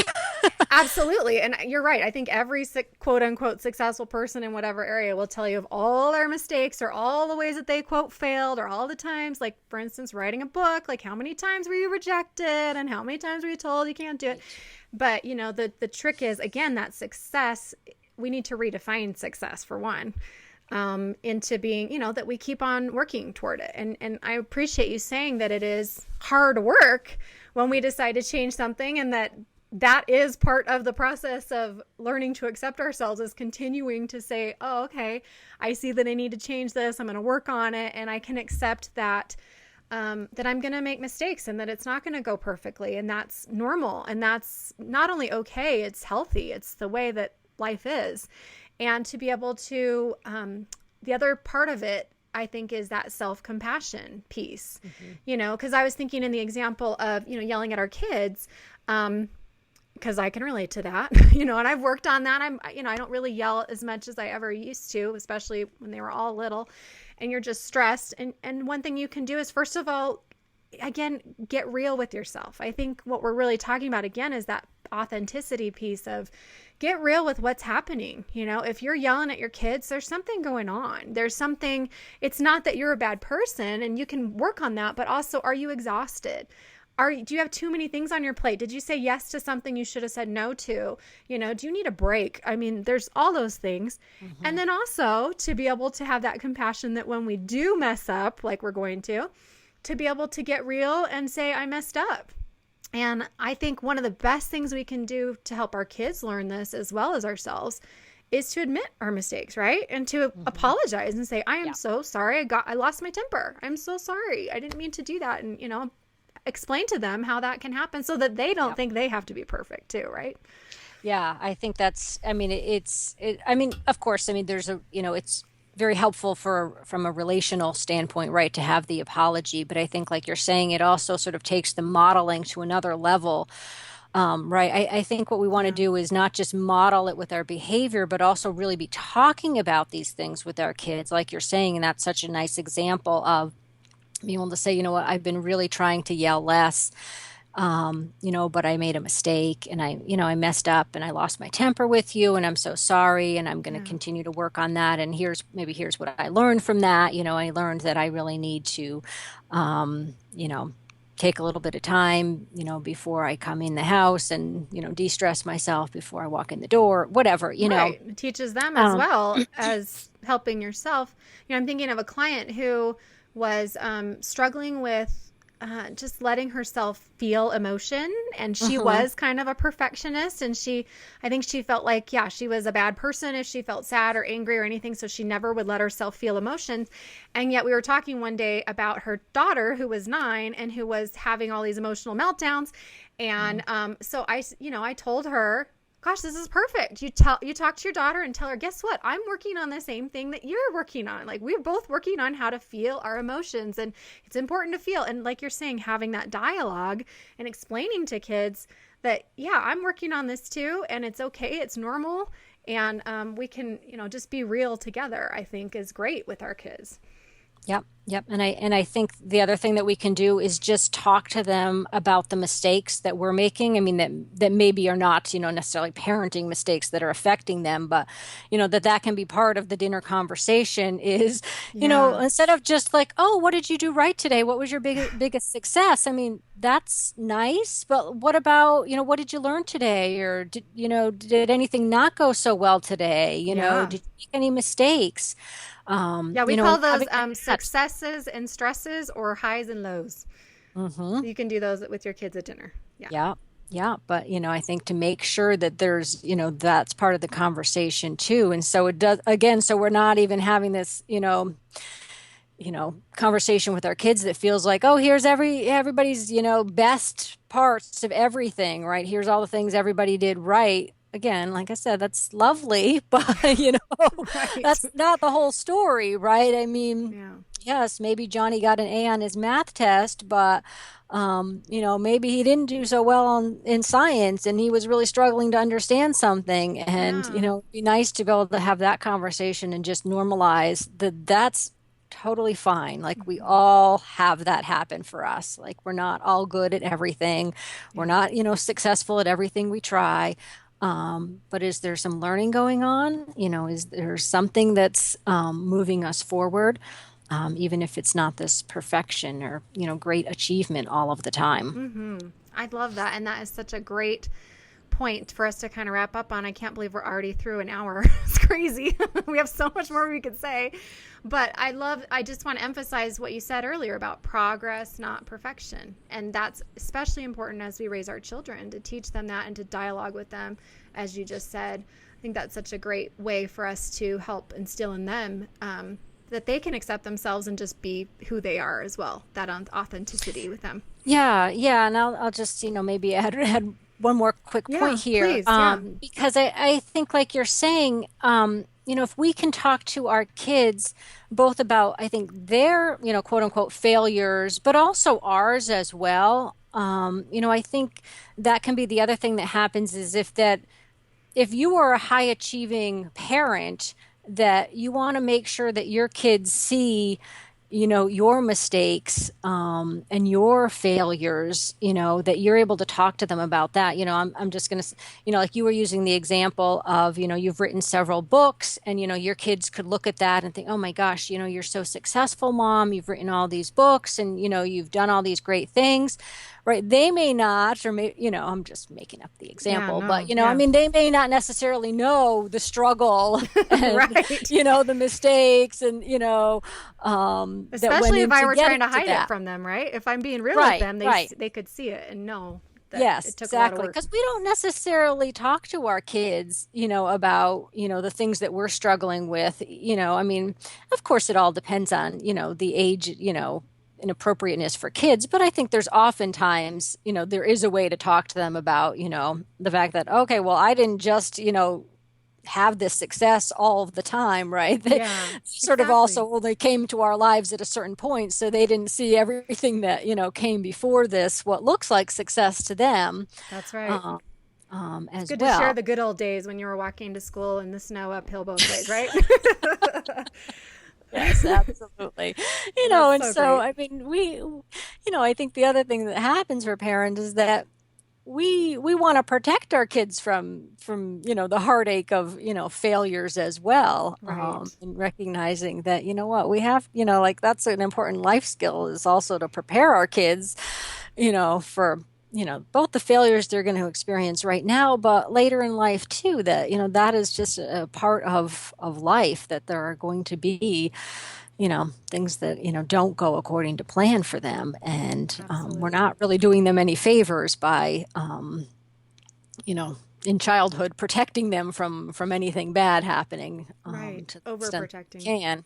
absolutely, and you're right. I think every quote unquote successful person in whatever area will tell you of all their mistakes or all the ways that they quote failed or all the times, like for instance, writing a book, like how many times were you rejected and how many times were you told you can't do it. Right. But the trick is again that success. We need to redefine success for one. Into being, that we keep on working toward it. And I appreciate you saying that it is hard work when we decide to change something and that is part of the process of learning to accept ourselves is continuing to say, oh, okay, I see that I need to change this. I'm going to work on it. And I can accept that, that I'm going to make mistakes and that it's not going to go perfectly. And that's normal. And that's not only okay, it's healthy. It's the way that life is. And to be able to, the other part of it, I think, is that self-compassion piece, Mm-hmm. because I was thinking in the example of, yelling at our kids, because I can relate to that, and I've worked on that. I don't really yell as much as I ever used to, especially when they were all little and you're just stressed. And one thing you can do is, first of all, again, get real with yourself. I think what we're really talking about again is that authenticity piece of get real with what's happening. If you're yelling at your kids, there's something going on. There's something, it's not that you're a bad person and you can work on that, but also, are you exhausted? Do you have too many things on your plate? Did you say yes to something you should have said no to? Do you need a break? I mean, there's all those things. Mm-hmm. And then also to be able to have that compassion that when we do mess up, like we're going to be able to get real and say, I messed up. And I think one of the best things we can do to help our kids learn this as well as ourselves is to admit our mistakes, right? And to Mm-hmm. apologize and say, I am Yeah. so sorry. I lost my temper. I'm so sorry. I didn't mean to do that. And, explain to them how that can happen so that they don't Yeah. think they have to be perfect too, right? Yeah, I think that's, I mean, I mean, of course, I mean, there's a, it's very helpful from a relational standpoint, right, to have the apology. But I think, like you're saying, it also sort of takes the modeling to another level. Right. I think what we want to Yeah. do is not just model it with our behavior, but also really be talking about these things with our kids, like you're saying. And that's such a nice example of being able to say, you know what, I've been really trying to yell less, but I made a mistake and I messed up and I lost my temper with you and I'm so sorry and I'm going to Yeah. continue to work on that. And here's what I learned from that. I learned that I really need to, take a little bit of time, before I come in the house and, de-stress myself before I walk in the door, whatever. Right. It teaches them as Um, well as helping yourself. I'm thinking of a client who was struggling with just letting herself feel emotion. And she mhm. was kind of a perfectionist. And I think she felt like, yeah, she was a bad person if she felt sad or angry or anything. So she never would let herself feel emotions. And yet we were talking one day about her daughter who was 9 and who was having all these emotional meltdowns. And so I told her, gosh, this is perfect. You talk to your daughter and tell her, guess what? I'm working on the same thing that you're working on. Like we're both working on how to feel our emotions, and it's important to feel. And like you're saying, having that dialogue and explaining to kids that, yeah, I'm working on this too, and it's okay, it's normal, and we can, just be real together. I think is great with our kids. Yep, yep. And I think the other thing that we can do is just talk to them about the mistakes that we're making. I mean that maybe are not, necessarily parenting mistakes that are affecting them, but that can be part of the dinner conversation is, Yeah, instead of just like, "Oh, what did you do right today? What was your biggest success?" I mean, that's nice, but what about, what did you learn today? Or did anything not go so well today? yeah. Did you make any mistakes? Yeah, we call And those having that. successes and stresses, or highs and lows. Hmm. You can do those with your kids at dinner. Yeah. Yeah. Yeah. But, I think to make sure that there's, that's part of the conversation too. And so it does, again, so we're not even having this, conversation with our kids that feels like, oh, here's everybody's, best parts of everything, right? Here's all the things everybody did right. Again, like I said, that's lovely, but Right. that's not the whole story, right? I mean, Yeah. yes, maybe Johnny got an A on his math test, but maybe he didn't do so well in science and he was really struggling to understand something. And, Yeah. it'd be nice to be able to have that conversation and just normalize that's totally fine. Like we Mhm. all have that happen for us. Like we're not all good at everything. We're Yeah. not, successful at everything we try. But is there some learning going on? Is there something that's moving us forward? Even if it's not this perfection or, great achievement all of the time. I love that. And that is such a great point for us to kind of wrap up on. I can't believe we're already through an hour. It's crazy. We have so much more we could say. But I just want to emphasize what you said earlier about progress, not perfection. And that's especially important as we raise our children, to teach them that and to dialogue with them, as you just said. I think that's such a great way for us to help instill in them that they can accept themselves and just be who they are as well, that authenticity with them. Yeah, yeah, and I'll just maybe add one more quick point Yeah, here, please. Yeah. because I think like you're saying, if we can talk to our kids both about I think their quote unquote failures, but also ours as well. I think that can be the other thing that happens is if you are a high achieving parent, that you want to make sure that your kids see your mistakes and your failures, that you're able to talk to them about that. I'm just going to, like you were using the example of, you've written several books and, your kids could look at that and think, oh my gosh, you're so successful, mom, you've written all these books and, you've done all these great things, right? They may not, or may, I'm just making up the Yeah, example, but, no. I Yeah. mean, they may not necessarily know the struggle and, Right. the mistakes and, that went Especially if I into were trying getting to to hide it that. from them, right? If I'm being real with Right, them, right. they could see it and know that Yes, it took a lot of exactly. work. Because we don't necessarily talk to our kids, about, the things that we're struggling with. I mean, of course, it all depends on, the age, inappropriateness for kids, but I think there's oftentimes, there is a way to talk to them about, the fact that, okay, well, I didn't just, have this success all of the time, right? They Yeah, sort of exactly. also, well, they came to our lives at a certain point, so they didn't see everything that, came before this, what looks like success to them, That's right. um, It's as good to share well. the good old days when you were walking to school in the snow uphill both ways, right? Yes, absolutely. That's And so so, great. I mean, I think the other thing that happens for parents is that we want to protect our kids from the heartache of failures as well, Right. and recognizing that what we have, like that's an important life skill, is also to prepare our kids for both the failures they're going to experience right now, but later in life too, that that is just a part of life, that there are going to be things that don't go according to plan for them, and we're Absolutely. not really doing them any favors by you know in childhood protecting them from anything bad happening, Right. to the extent we Overprotecting. can.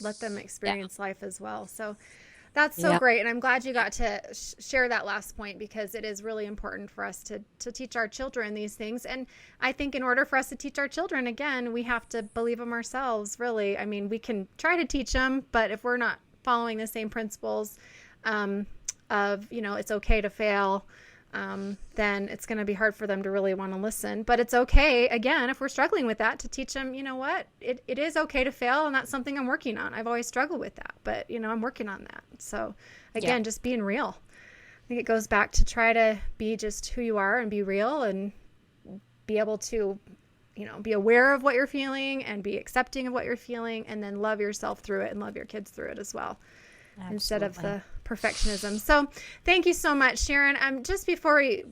Let them Yeah, experience life as well. So that's so yeah, great. And I'm glad you got to share that last point, because it is really important for us to teach our children these things. And I think in order for us to teach our children, again, we have to believe them ourselves, really. I mean, we can try to teach them, but if we're not following the same principles, um, of, it's okay to fail, then it's going to be hard for them to really want to listen. But it's okay, again, if we're struggling with that, to teach them, what, it is okay to fail. And that's something I'm working on. I've always struggled with that, but, I'm working on that. So, yeah, again, just being real. I think it goes back to try to be just who you are and be real, and be able to, be aware of what you're feeling and be accepting of what you're feeling, and then love yourself through it and love your kids through it as well, instead of absolutely. the perfectionism. So thank you so much, Sharon. Just before we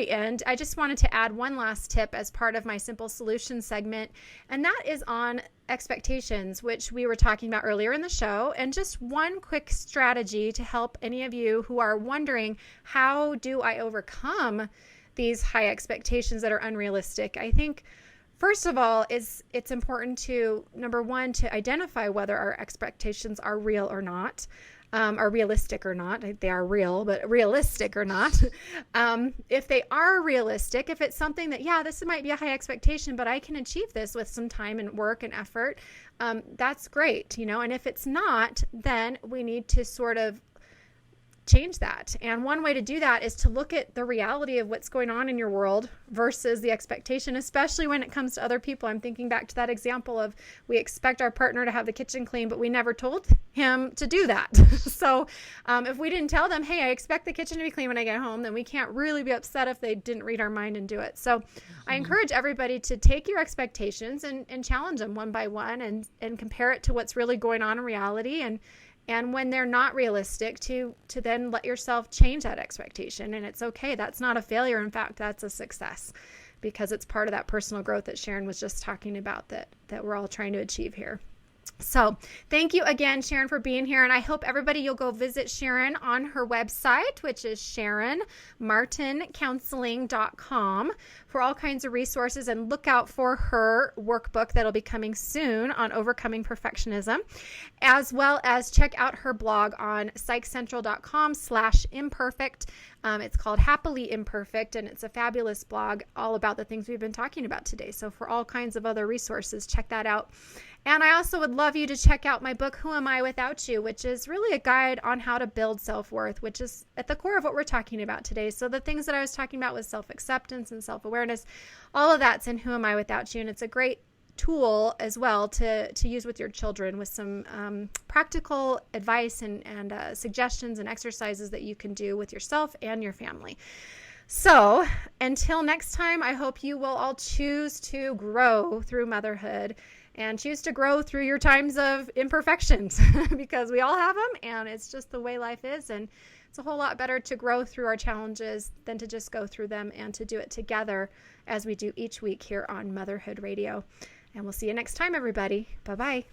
end, I just wanted to add one last tip as part of my simple solution segment, and that is on expectations, which we were talking about earlier in the show. And just one quick strategy to help any of you who are wondering, how do I overcome these high expectations that are unrealistic? I think first of all, it's important to, number one, to identify whether our expectations are real or not, are realistic or not. They are real, but realistic or not. If they are realistic, if it's something that, yeah, this might be a high expectation, but I can achieve this with some time and work and effort, that's great, And if it's not, then we need to sort of change that. And one way to do that is to look at the reality of what's going on in your world versus the expectation, especially when it comes to other people. I'm thinking back to that example of, we expect our partner to have the kitchen clean, but we never told him to do that. So if we didn't tell them, hey, I expect the kitchen to be clean when I get home, then we can't really be upset if they didn't read our mind and do it. So I Mhm. encourage everybody to take your expectations and challenge them one by one, and compare it to what's really going on in reality, and when they're not realistic, to then let yourself change that expectation. And it's okay. That's not a failure. In fact, that's a success, because it's part of that personal growth that Sharon was just talking about, that we're all trying to achieve here. So thank you again, Sharon, for being here. And I hope everybody, you'll go visit Sharon on her website, which is SharonMartinCounseling.com, for all kinds of resources, and look out for her workbook that'll be coming soon on overcoming perfectionism, as well as check out her blog on psychcentral.com/imperfect. It's called Happily Imperfect, and it's a fabulous blog all about the things we've been talking about today. So for all kinds of other resources, check that out. And I also would love you to check out my book, Who Am I Without You, which is really a guide on how to build self-worth, which is at the core of what we're talking about today. So the things that I was talking about with self-acceptance and self-awareness, all of that's in Who Am I Without You. And it's a great tool as well to use with your children, with some practical advice and suggestions and exercises that you can do with yourself and your family. So until next time, I hope you will all choose to grow through motherhood, and choose to grow through your times of imperfections, because we all have them, and it's just the way life is. And it's a whole lot better to grow through our challenges than to just go through them, and to do it together as we do each week here on Motherhood Radio. And we'll see you next time, everybody. Bye-bye.